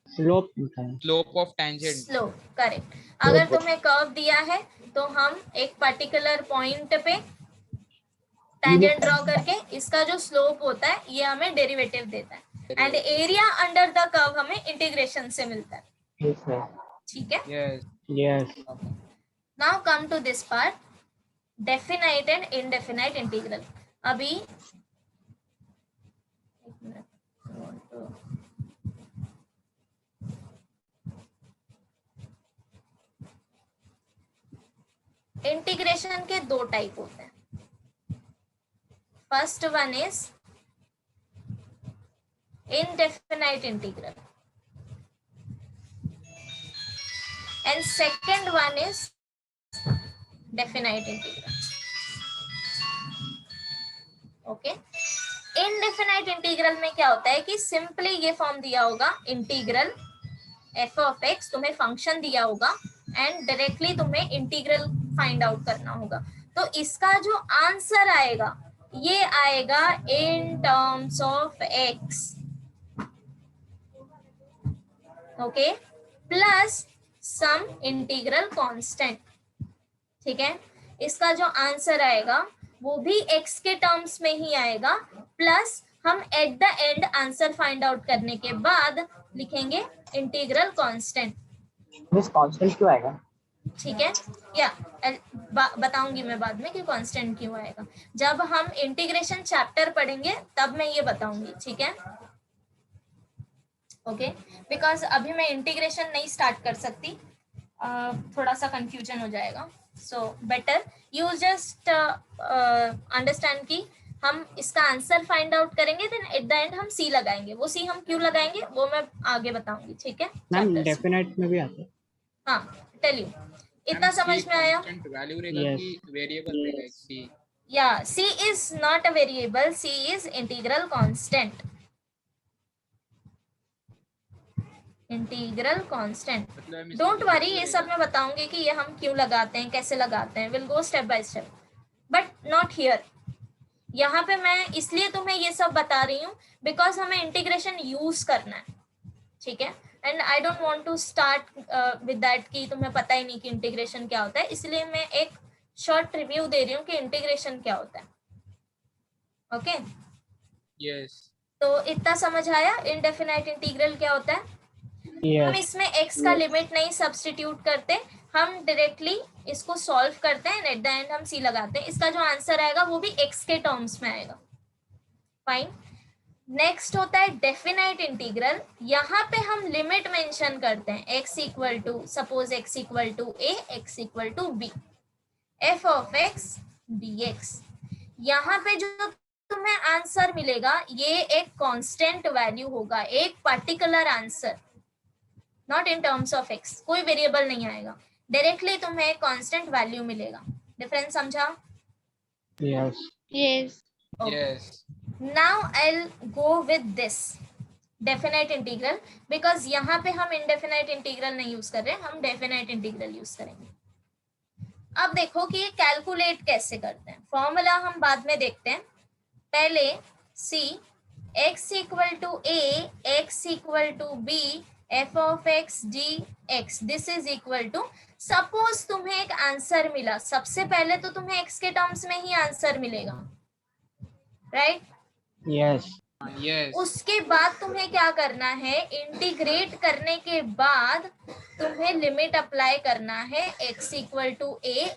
स्लोप होता है. Slope of tangent. Slope, correct. अगर तुम्हें कर्व दिया है तो हम एक पर्टिकुलर पॉइंट पे टेंजेंट ड्रॉ करके इसका जो स्लोप होता है ये हमें डेरिवेटिव देता है, and area under the curve हमें इंटीग्रेशन से मिलता है, ठीक है? Yes. Yes now come to this part, definite and indefinite integral. अभी एक मिनट, इंटीग्रेशन के दो टाइप होते हैं. First one is indefinite integral and second one is definite integral. Okay, indefinite integral में क्या होता है कि सिंपली ये फॉर्म दिया होगा इंटीग्रल f of x, तुम्हें फंक्शन दिया होगा एंड डायरेक्टली तुम्हें इंटीग्रल फाइंड आउट करना होगा. तो इसका जो आंसर आएगा ये आएगा in terms of x. Okay, plus some integral constant. ठीक है, इसका जो आंसर आएगा वो भी x के टर्म्स में ही आएगा, प्लस हम at the end answer find out करने के बाद लिखेंगे इंटीग्रल कांस्टेंट. मिस कांस्टेंट क्यों आएगा? ठीक है, या बताऊंगी मैं बाद में कि कांस्टेंट क्यों आएगा. जब हम इंटीग्रेशन चैप्टर पढ़ेंगे तब मैं ये बताऊंगी. ठीक है, ओके, बिकॉज अभी मैं इंटीग्रेशन नहीं स्टार्ट कर सकती, थोड़ा सा कंफ्यूजन हो जाएगा. So better you just understand कि हम इसका आंसर फाइंड आउट करेंगे, देन एट द एंड हम सी लगाएंगे. वो सी हम क्यों लगाएंगे वो मैं आगे बताऊंगी. ठीक है मैम, डेफिनेट में भी आता है. हाँ, टेल यू. इतना समझ में आया? वैल्यू रहेगा कि वेरिएबल रहेगा c? या c is not a variable, c is integral constant. Integral constant. Don't worry, ये सब मैं बताऊंगी कि ये हम क्यों लगाते हैं, कैसे लगाते हैं. Will go step by step, but not here. यहाँ पे मैं इसलिए तुम्हें ये सब बता रही हूँ बिकॉज हमें इंटीग्रेशन यूज करना है. ठीक है, and I don't want to start with that कि तुम्हें पता ही नहीं कि इंटीग्रेशन क्या होता है. इसलिए मैं एक शॉर्ट रिव्यू दे रही हूँ कि इंटीग्रेशन क्या होता है. Okay, yes. तो इतना समझ आया इनडेफिनाइट इंटीग्रल क्या होता है. हम इसमें x का लिमिट नहीं सब्स्टिट्यूट करते, हम डायरेक्टली इसको सॉल्व करते हैं, एट द एंड हम c लगाते हैं. इसका जो आंसर आएगा वो भी x के टर्म्स में आएगा. फाइन. नेक्स्ट होता है डेफिनाइट इंटीग्रल. यहाँ पे हम लिमिट मेंशन करते हैं. x equal to, suppose x equal to a, x equal to b, f of x dx. यहाँ पे जो तुम्हें आंसर मिलेगा ये एक कांस्टेंट वैल्यू होगा, एक particular answer, not in terms of x. कोई वेरिएबल नहीं आएगा, डायरेक्टली तुम्हें एक कांस्टेंट वैल्यू मिलेगा. डिफरेंस समझा? Yes. Yes. Yes. Now I will go with this definite integral, because यहाँ पे हम इनडेफिनाइट इंटीग्रल नहीं यूज कर रहे, हम डेफिनाइट इंटीग्रल यूज करेंगे. अब देखो कि ये कैलकुलेट कैसे करते हैं. फॉर्मूला हम बाद में देखते हैं, पहले c x equal to a, x equal to b, f of x dx. This is equal to, suppose तुम्हें एक आंसर मिला, सबसे पहले तो तुम्हें x के टर्म्स में ही आंसर मिलेगा, राइट? यस. यस. उसके बाद तुम्हें क्या करना है, इंटीग्रेट करने के बाद तुम्हें लिमिट अप्लाई करना है x equal to a,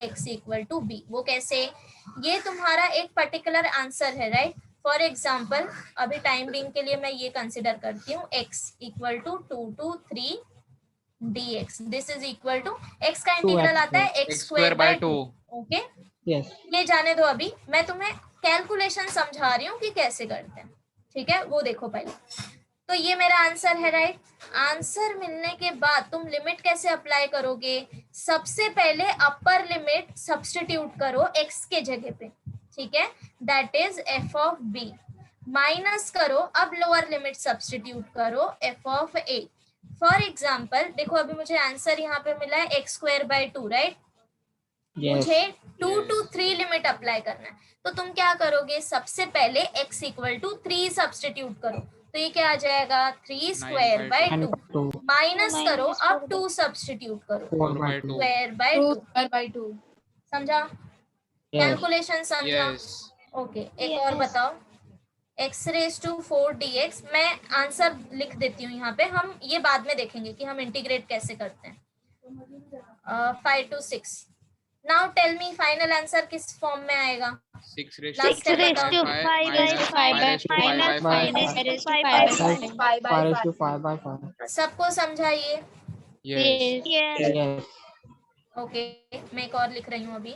x equal to b. वो कैसे? ये तुम्हारा एक पर्टिकुलर आंसर है, राइट? फॉर एग्जाम्पल अभी टाइम बिंग के लिए मैं ये कंसिडर करती हूँ, x equal to 2 to 3 dx. This is equal to, x का इंटीग्रल आता है x square by 2. Okay, yes. ये जाने दो, अभी मैं तुम्हें कैलकुलेशन समझा रही हूँ कि कैसे करते हैं. ठीक है, वो देखो पहले. तो ये मेरा आंसर है, राइट? आंसर मिलने के बाद तुम लिमिट कैसे अप्लाई करोगे? सबसे पहले अपर लिमिट सब्स्टिट्यूट करो x के जगह पे. ठीक है, that is f of b. Minus करो, अब लोअर लिमिट सब्स्टिट्यूट करो, f of a. For example देखो, अभी मुझे आंसर यहाँ पे मिला है x स्क्वायर बाय 2, राइट? मुझे 2 to 3 लिमिट अप्लाई करना है. तो तुम क्या करोगे, सबसे पहले x इक्वल टू 3 सब्स्टिट्यूट करो, तो ये क्या आ जाएगा, 3 स्क्वायर बाय 2. माइनस करो, अब 2 सब्स्टिट्यूट करो, स्क्वायर बाय 2. समझा? कैलकुलेशन समझा? ओके, एक और बताओ. x raise to 4 dx. मैं आंसर लिख देती हूँ यहाँ पे, हम ये बाद में देखेंगे कि हम इंटीग्रेट कैसे करते हैं. 5 to 6. Now tell me final answer किस फॉर्म में आएगा? 6 raised Last to step 6 बताओ. to 5 by 5. सबको समझाइए. Yes. Yes. यस. ओके, मैं एक और लिख रही हूँ अभी।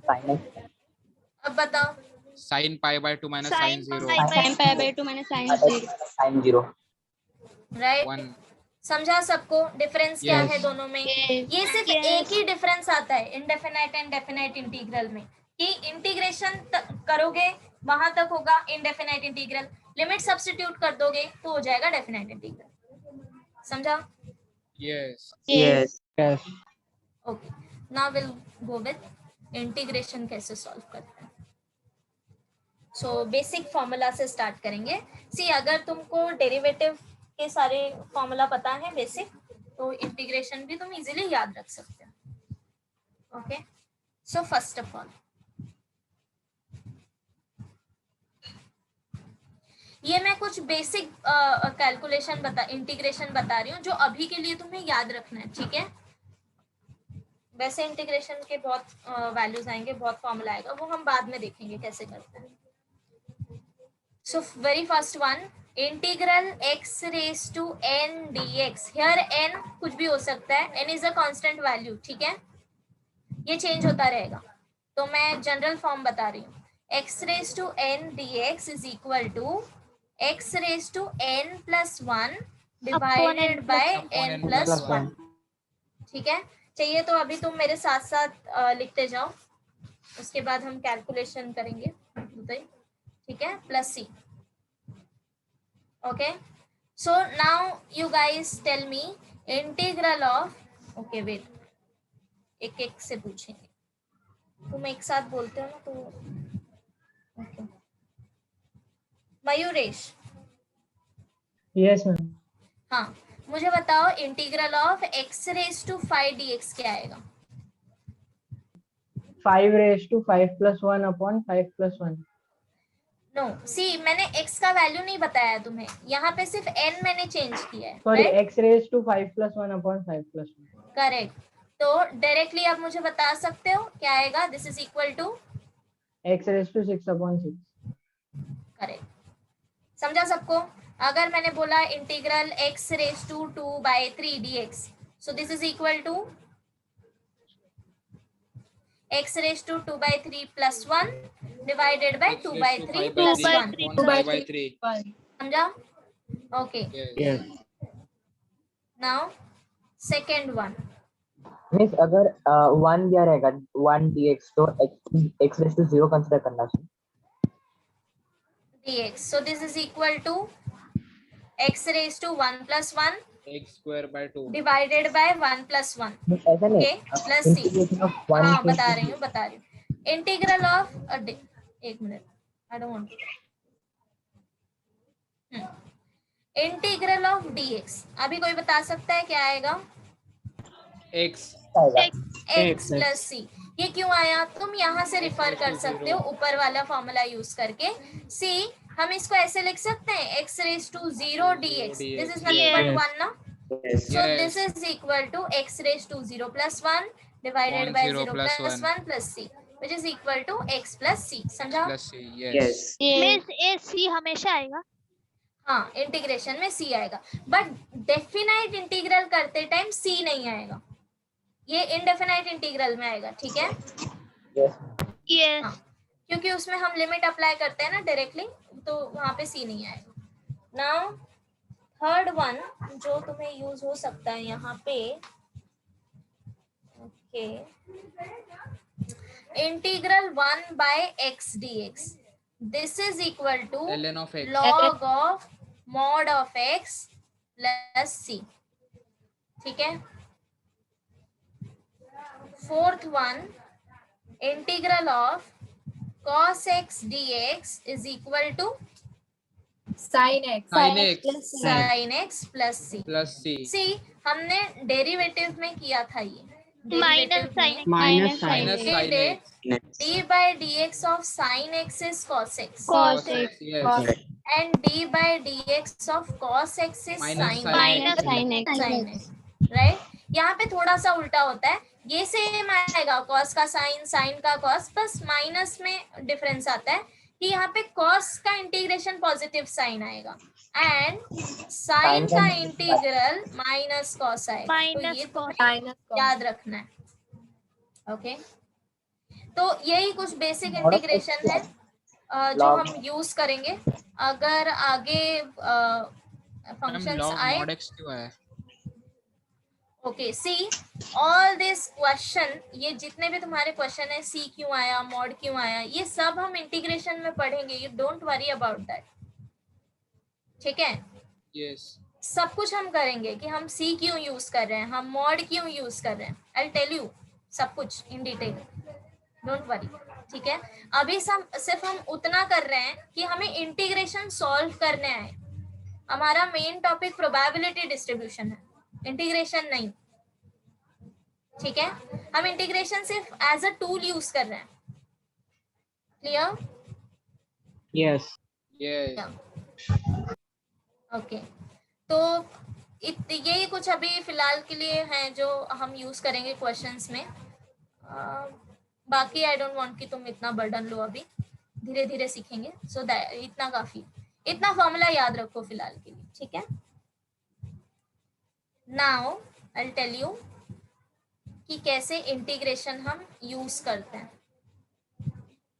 sin x अब बताओ। sin pi by 2 minus sin sin 0 pi by Sin pi by 2 minus sin 0. sin 0 right, 1 समझा सबको डिफरेंस क्या है Yes. दोनों में? Yes. ये सिर्फ Yes. एक ही डिफरेंस आता है इंडेफिनाइट एंड डेफिनाइट इंटीग्रल में, कि इंटीग्रेशन करोगे वहां तक होगा इंडेफिनाइट इंटीग्रल, लिमिट सब्स्टिट्यूट कर दोगे तो हो जाएगा डेफिनाइट इंटीग्रल। समझा? yes yes yes okay, now will go with integration कैसे सॉल्व करते हैं। सो बेसिक फॉर्मूला से स्टार्ट करेंगे। सी, अगर तुमको डेरिवेटिव के सारे फॉर्मूला पता है बेसिक, तो इंटीग्रेशन भी तुम इजीली याद रख सकते हो। Okay, so first of all ये मैं कुछ बेसिक कैलकुलेशन इंटीग्रेशन बता रही हूँ जो अभी के लिए तुम्हें याद रखना है, ठीक है? वैसे इंटीग्रेशन के बहुत वैल्यूज आएंगे, बहुत फॉर्मूला आएगा, वो हम बाद में देखेंगे कैसे करते हैं। So very first one, integral x raised to n dx. Here n कुछ भी हो सकता है, n is a constant value, ठीक है? ये चेंज होता रहेगा, तो मैं जनरल फॉर्म बता रही हूँ। x raised to n dx is equal to x raised to n plus 1 divided by n plus 1, ठीक है? चाहिए तो अभी तुम मेरे साथ साथ लिखते जाओ, उसके बाद हम कैलकुलेशन करेंगे, ठीक है? Plus c. Okay, so now you guys tell me integral of, okay wait, एक एक से पूछेंगे, तुम एक साथ बोलते हो ना तो okay. मयूरेश, yes ma'am हाँ मुझे बताओ integral of x raise to 5 dx क्या आएगा? 5 raised to 5 plus 1 upon 5 plus 1 no, सी मैंने x का वैल्यू नहीं बताया तुम्हें, यहाँ पे सिर्फ n मैंने चेंज किया है। sorry right? x raised to 5 plus 1 upon 5 plus 1 correct, तो डायरेक्टली आप मुझे बता सकते हो क्या आएगा? This is equal to x raised to 6 upon 6 correct. समझा सबको? अगर मैंने बोला integral x raise to 2/3 dx, सो this is equal to x raise to 2/3 plus 1 divided by 2/3 plus 1, 2/3 समझा? Okay, yes now second one, means अगर 1 दिया रहेगा 1 dx तो x raised to 0 कंसीडर करना चाहिए dx, so this is equal to x raised to 1 plus 1 x square by 2 divided by 1 plus 1, ऐसा नहीं okay, plus c. Integration of 1 हाँ बता रही हूँ इंटीग्रल ऑफ, एक minute, I don't want, integral of dx, अभी कोई बता सकता है क्या आएगा? x आएगा x प्लस सी। ये क्यों आया? तुम यहाँ से रिफर कर सकते हो ऊपर वाला फॉर्मूला यूज करके। सी, हम इसको ऐसे लिख सकते हैं x raise to 0 dx, this is nothing but 1 ना, so this is equal to x raised to 0 plus 1 divided by 0 plus 1 plus c, which is equal to x plus c. समझा? plus c yes Miss A C हमेशा आएगा। हाँ, integration में c आएगा, but definite integral करते time c नहीं आएगा, ये इनडेफिनाइट इंटीग्रल में आएगा, ठीक है? Yes. हाँ, क्योंकि उसमें हम लिमिट अप्लाई करते हैं ना डायरेक्टली, तो वहां पे c नहीं आएगा। नाउ थर्ड वन जो तुम्हें यूज हो सकता है यहाँ पे, okay, integral 1 by x dx, this is equal to ln of x log of mod of x plus c, ठीक है? Fourth one, integral of cos x dx is equal to sin x sin x plus c। plus c c, हमने derivative में किया था ये, Minus sin x. minus sin minus sin x d by dx of sin x is cos x, Cos x yes and d by dx of cos x is Minus sin sin x, sin x. sin x, right? यहाँ पे थोड़ा सा उल्टा होता है, ये same आएगा cos का sin, sin का cos, बस माइनस में डिफरेंस आता है। कि यहाँ पे cos का इंटीग्रेशन पॉजिटिव साइन आएगा एंड साइन Sin का का negative इंटीग्रल माइनस कॉस आएगा, तो माइनस ये कॉस। तुम्हें याद रखना है। ओके, तो यही कुछ basic Mod of x integration है जो log हम यूज करेंगे। अगर आगे मैम फंक्शंस लॉग आए, मॉड एक्स क्यों है? Okay see all this question, ये जितने भी तुम्हारे क्वेश्चन है, सी क्यों आया, मॉड क्यों आया, ये सब हम इंटीग्रेशन में पढ़ेंगे, you don't worry about that. ठीक है, यस सब कुछ हम करेंगे कि हम सी क्यों यूज कर रहे हैं, हम मॉड क्यों यूज कर रहे हैं, आई टेल यू सब कुछ इन डिटेल, डोंट वरी। ठीक है, अभी सिर्फ हम उतना कर रहे हैं कि हमें इंटीग्रेशन सॉल्व करने आए। हमारा मेन टॉपिक प्रोबेबिलिटी डिस्ट्रीब्यूशन है, इंटीग्रेशन नहीं। ठीक है, हम इंटीग्रेशन सिर्फ एज अ टूल यूज कर रहे हैं। क्लियर? Yes. यस ओके, तो यही कुछ अभी फिलहाल के लिए हैं जो हम यूज करेंगे क्वेश्चंस में। बाकी आई डोंट वांट कि तुम इतना बर्डन लो, अभी धीरे धीरे सीखेंगे। सो दैट इतना काफी, इतना फॉर्मूला याद रखो फिलहाल के लिए। ठीक है, now I will tell you कि कैसे इंटीग्रेशन हम यूज करते हैं।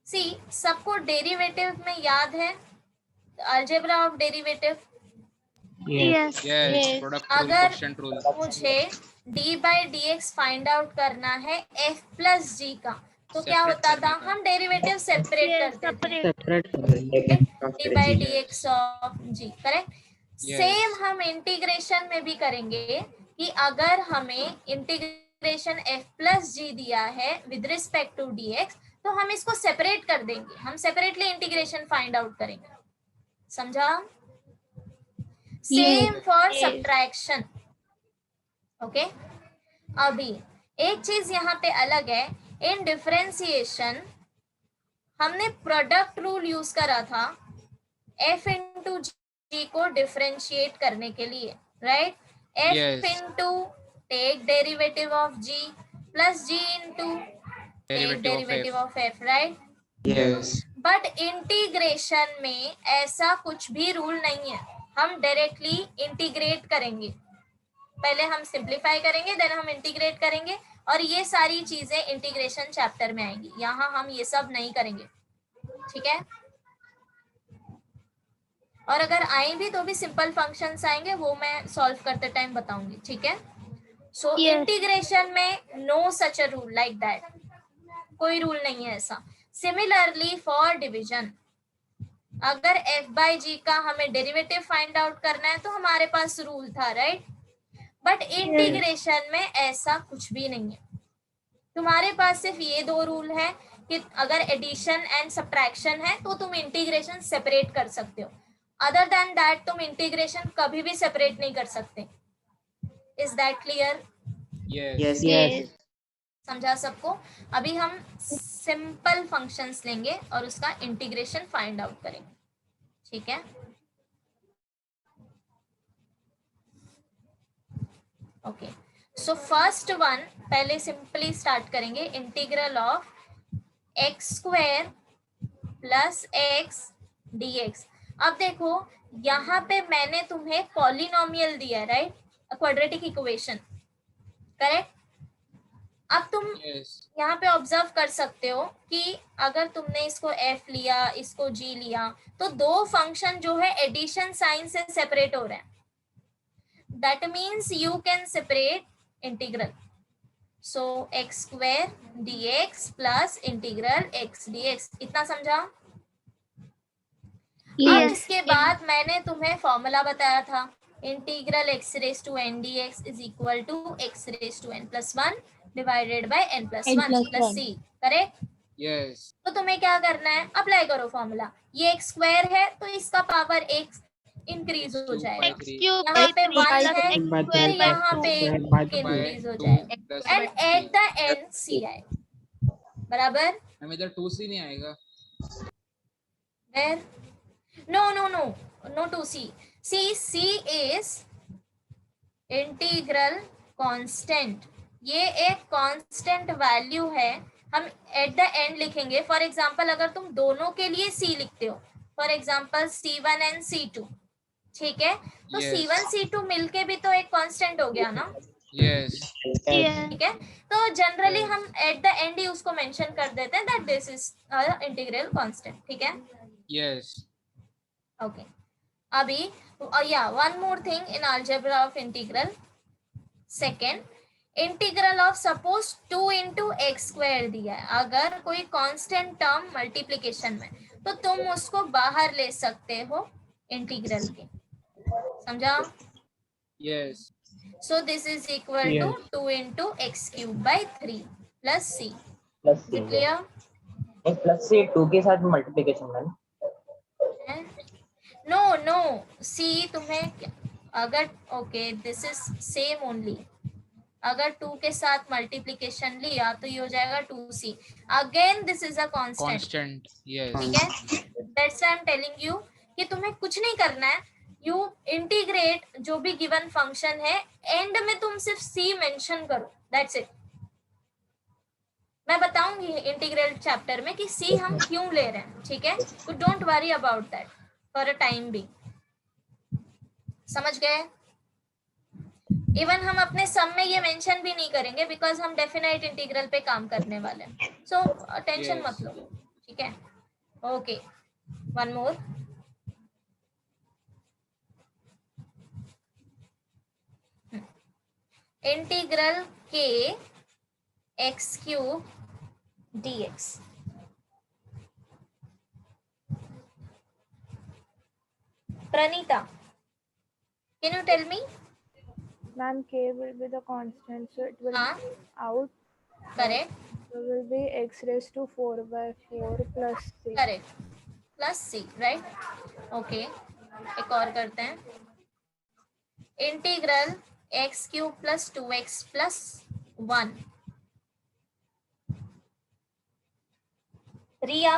सी, सबको डेरिवेटिव में याद है, algebra of derivative. Yes. Yes product rule, अगर क्वोशिएंट रूल। मुझे d by d x find out करना है f प्लस जी का, तो क्या Separate होता था, करने का। हम डेरिवेटिव सेपरेट Yes, करते थे, separate. Separate कर देंगे। d by d x of g, correct. Yes. Same हम इंटीग्रेशन में भी करेंगे कि अगर हमें इंटीग्रेशन f प्लस जी दिया है विद रिस्पेक्ट टू dx, तो हम इसको सेपरेट कर देंगे, हम सेपरेटली इंटीग्रेशन फाइंड आउट करेंगे। समझा? Same for subtraction. ओके, अभी एक चीज यहाँ पे अलग है, इन डिफरेंशिएशन हमने प्रोडक्ट रूल यूज करा था f इंटू जी को डिफरेंशिएट करने के लिए, right? f Yes. Into take derivative of g plus g into take derivative of f, right? Yes but integration में ऐसा कुछ भी रूल नहीं है, हम डायरेक्टली इंटीग्रेट करेंगे। पहले हम सिंप्लीफाई करेंगे, देन हम इंटीग्रेट करेंगे, और ये सारी चीजें इंटीग्रेशन चैप्टर में आएंगी, यहाँ हम ये सब नहीं करेंगे। ठीक है, और अगर आए भी तो भी सिंपल फंक्शंस आएंगे, वो मैं सॉल्व करते टाइम बताऊंगी। ठीक है, सो Yes. इंटीग्रेशन में no such a rule like that, कोई रूल नहीं है ऐसा। सिमिलरली फॉर डिवीजन, अगर f बाई जी का हमें डेरिवेटिव फाइंड आउट करना है तो हमारे पास रूल था, राइट? बट इंटीग्रेशन में ऐसा कुछ भी नहीं है, तुम्हारे पास सिर्फ ये दो रूल है कि अगर एडिशन एंड सब्ट्रैक्शन है तो तुम इंटीग्रेशन सेपरेट कर सकते हो, अदर देन दैट तुम इंटीग्रेशन कभी भी सेपरेट नहीं कर सकते। Is that clear? Yes Yes. समझा सबको? अभी हम सिंपल फंक्शंस लेंगे और उसका इंटीग्रेशन फाइंड आउट करेंगे। ठीक है, ओके, सो फर्स्ट वन पहले सिंपली स्टार्ट करेंगे, integral of x square plus x dx। अब देखो यहाँ पे मैंने तुम्हें पॉलिनोमियल दिया, राइट? Quadratic equation, correct? अब तुम यस यहाँ पे ऑब्जर्व कर सकते हो कि अगर तुमने इसको f लिया, इसको g लिया, तो दो फंक्शन जो है एडिशन साइन से सेपरेट हो रहे हैं। That means you can separate integral, so x square dx plus integral x dx। इतना समझा? अब Yes. इसके बाद मैंने तुम्हें फॉर्मूला बताया था, integral x raise to n dx is equal to x raise to n plus 1 divided by n plus 1 plus c, correct? Yes तो तुम्हें क्या करना है, अप्लाई करो फॉर्मूला। ये x स्क्वायर है तो इसका पावर x इंक्रीज हो जाएगा, X cube यहाँ पे by 1 3 है x by तो square by यहाँ 2. पे इंक्रीज हो जाएगा, and at the end c आएगा, बराबर? हम इधर 2c नहीं आएगा। Where? No to c. See, c is integral constant, ये एक कांस्टेंट वैल्यू है हम एट द एंड लिखेंगे. फॉर एग्जाम्पल अगर तुम दोनों के लिए सी लिखते हो, for example C1 and C2, ठीक है, तो Yes. C1 C2 मिलके भी तो एक कांस्टेंट हो गया ना. Yes. Yeah. ठीक है, तो जनरली Yes. हम एट द एंड ही उसको मेंशन कर देते हैं that this is integral constant. ठीक है, Yes. ओके. अभी या one more thing in algebra of integral. Second, integral of suppose 2 into x square दिया है. अगर कोई कांस्टेंट टर्म मल्टीप्लिकेशन में, तो तुम उसको बाहर ले सकते हो इंटीग्रल के. समझा? Yes. So this is equal to 2 into x cube by 3 plus c. Plus Is it clear? Plus से 2 के साथ मल्टीप्लिकेशन मैम. No, c तुम्हें अगर okay this is same only. अगर 2 के साथ मल्टीप्लिकेशन लिया तो ये हो जाएगा 2c. Again this is a constant. Constant. Yes. ठीक है, that's I am telling you कि तुम्हें कुछ नहीं करना है. यू इंटीग्रेट जो भी गिवन फंक्शन है, एंड में तुम सिर्फ c मेंशन करो, दैट्स इट. मैं बताऊंगी इंटीग्रल चैप्टर में कि c हम क्यों ले रहे हैं. ठीक है, तो don't worry about that for a time बी. समझ गए? इवन हम अपने सम में ये मेंशन भी नहीं करेंगे बिकॉज हम डेफिनाइट इंटीग्रल पे काम करने वाले हैं. So tension Yes. मत लो. ठीक है, ओके. One more. इंटीग्रल के x cube dx. Pranita, can you tell me? Ma'am, k will be the constant, so it will हाँ, out. correct, So will be x raised to 4 by 4 plus c. correct, plus c, right? Okay, एक और करते हैं. Integral x cube plus 2x plus 1. Riya,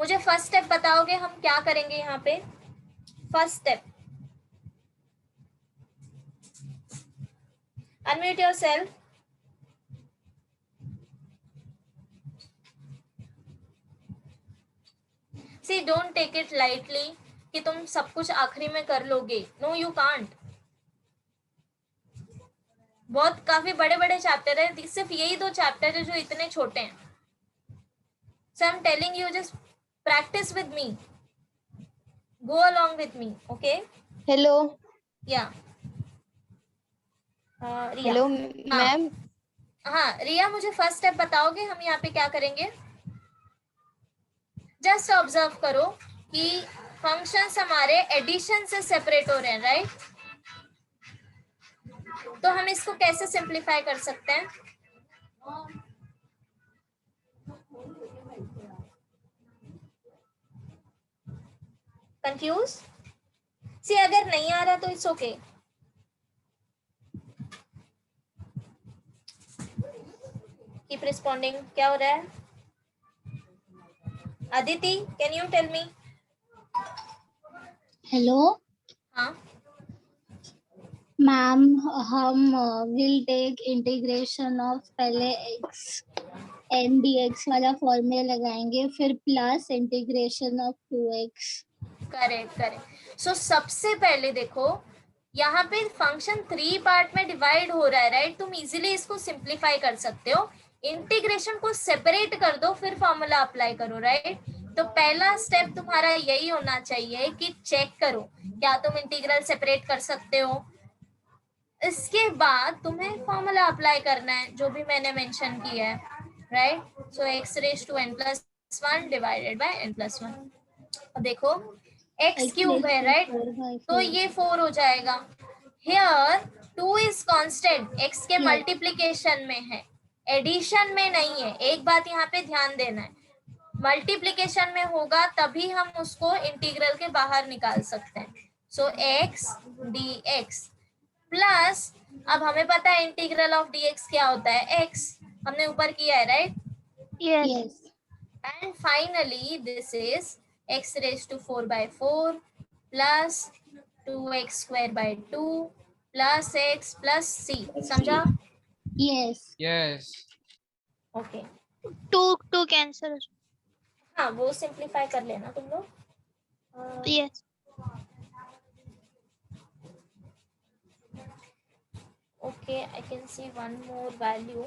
मुझे first step बताओगे हम क्या करेंगे यहाँ पे? First step, unmute yourself. See don't take it lightly कि तुम सब कुछ आखिरी में कर लोगे. No you can't. बहुत काफी बड़े बड़े चैप्टर है, सिर्फ यही 2 चैप्टर है जो इतने छोटे हैं. So I am telling you just practice with me, go along with me. Okay, hello या रिया. Hello ma'am. हाँ रिया, मुझे फर्स्ट स्टेप बताओगे हम यहाँ पे क्या करेंगे? जस्ट ऑब्जर्व करो कि फंक्शंस हमारे एडिशन से सेपरेट हो रहे हैं, राइट? तो हम इसको कैसे सिंप्लीफाई कर सकते हैं? कंफ्यूज? सी अगर नहीं आ रहा तो इट्स ओके. Keep responding. क्या हो रहा है? Aditi, can you tell me? Hello हाँ, मैम, हम विल टेक इंटीग्रेशन ऑफ पहले x n dx वाला फॉर्मूला लगाएंगे, फिर plus integration of 2x. Correct correct. So सबसे पहले देखो यहाँ पे फंक्शन 3 पार्ट में डिवाइड हो रहा है, राइट? तुम इजीली इसको सिंप्लीफाई कर सकते हो. इंटीग्रेशन को सेपरेट कर दो, फिर फॉर्मूला अप्लाई करो, राइट? तो पहला स्टेप तुम्हारा यही होना चाहिए कि चेक करो क्या तुम इंटीग्रल सेपरेट कर सकते हो. इसके बाद तुम्हें फॉर्मूला अप्लाई करना है जो भी मैंने मेंशन किया है, right? So x raise to n plus 1 divided by n plus 1. अब देखो x क्यूब है, राइट? तो ये 4 हो जाएगा. हियर 2 इज कांस्टेंट, x के मल्टीप्लिकेशन में है, एडिशन में नहीं है. एक बात यहाँ पे ध्यान देना है, मल्टीप्लिकेशन में होगा तभी हम उसको इंटीग्रल के बाहर निकाल सकते हैं. सो x dx प्लस, अब हमें पता है इंटीग्रल ऑफ dx क्या होता है, x हमने ऊपर किया है, right? Yes. And finally this is x raise to 4 by 4 plus 2x square by 2 plus x plus c. समझा? Yes. Yes. Okay. Two cancel. हाँ वो सिंप्लीफाई कर लेना तुम लोग. Yes. Okay I can see one more value.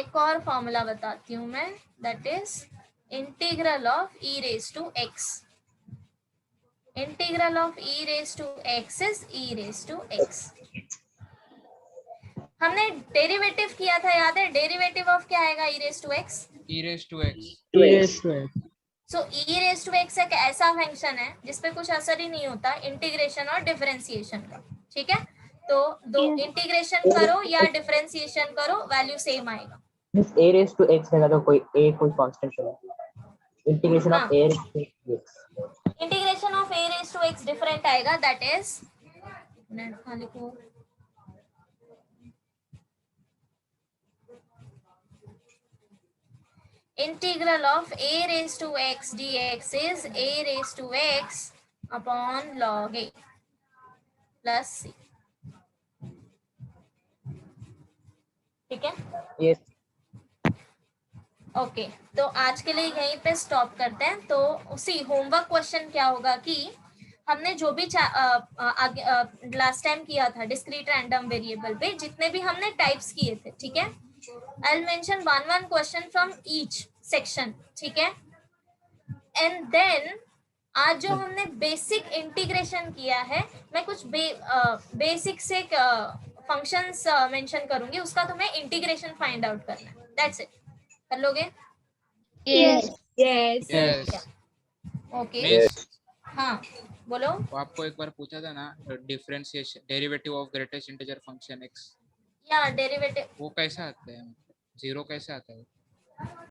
एक और formula बताती हूँ मैं, that is integral of e raise to x. Integral of e raise to x is e raise to x. हमने डेरिवेटिव किया था, याद है? डेरिवेटिव ऑफ क्या आएगा? E raise to x. e raised to x. So e raise to x एक ऐसा function है जिसपे कुछ असर ही नहीं होता इंटीग्रेशन और डिफरेंशिएशन का. ठीक है, तो दो इंटीग्रेशन करो या डिफरेंशिएशन करो, वैल्यू सेम आएगा. Means a raised to x रहेगा तो कोई कांस्टेंट होगा. Integration of a raised to x. Integration of a raise to x different आएगा, दैट इज हाँ लिखो. Integral of a raised to x dx is a raised to x upon log a plus c. ठीक है? Yes. Okay तो आज के लिए यहीं पे स्टॉप करते हैं. तो उसी होमवर्क क्वेश्चन क्या होगा कि हमने जो भी लास्ट टाइम किया था डिस्क्रीट रैंडम वेरिएबल पे, जितने भी हमने टाइप्स किए थे, ठीक है, I'll mention one question from each section. ठीक है, and then आज जो हमने बेसिक इंटीग्रेशन किया है, मैं कुछ बेसिक से फंक्शंस मेंशन करूंगी, उसका तुम्हें इंटीग्रेशन फाइंड आउट करना है. That's it. कर लोगे? Yes. Yes. ओके. Miss, हाँ बोलो. वो आपको एक बार पूछा था ना differentiation derivative of greatest integer function x, या डेरिवेटिव वो कैसा आता है? 0 कैसे आता है?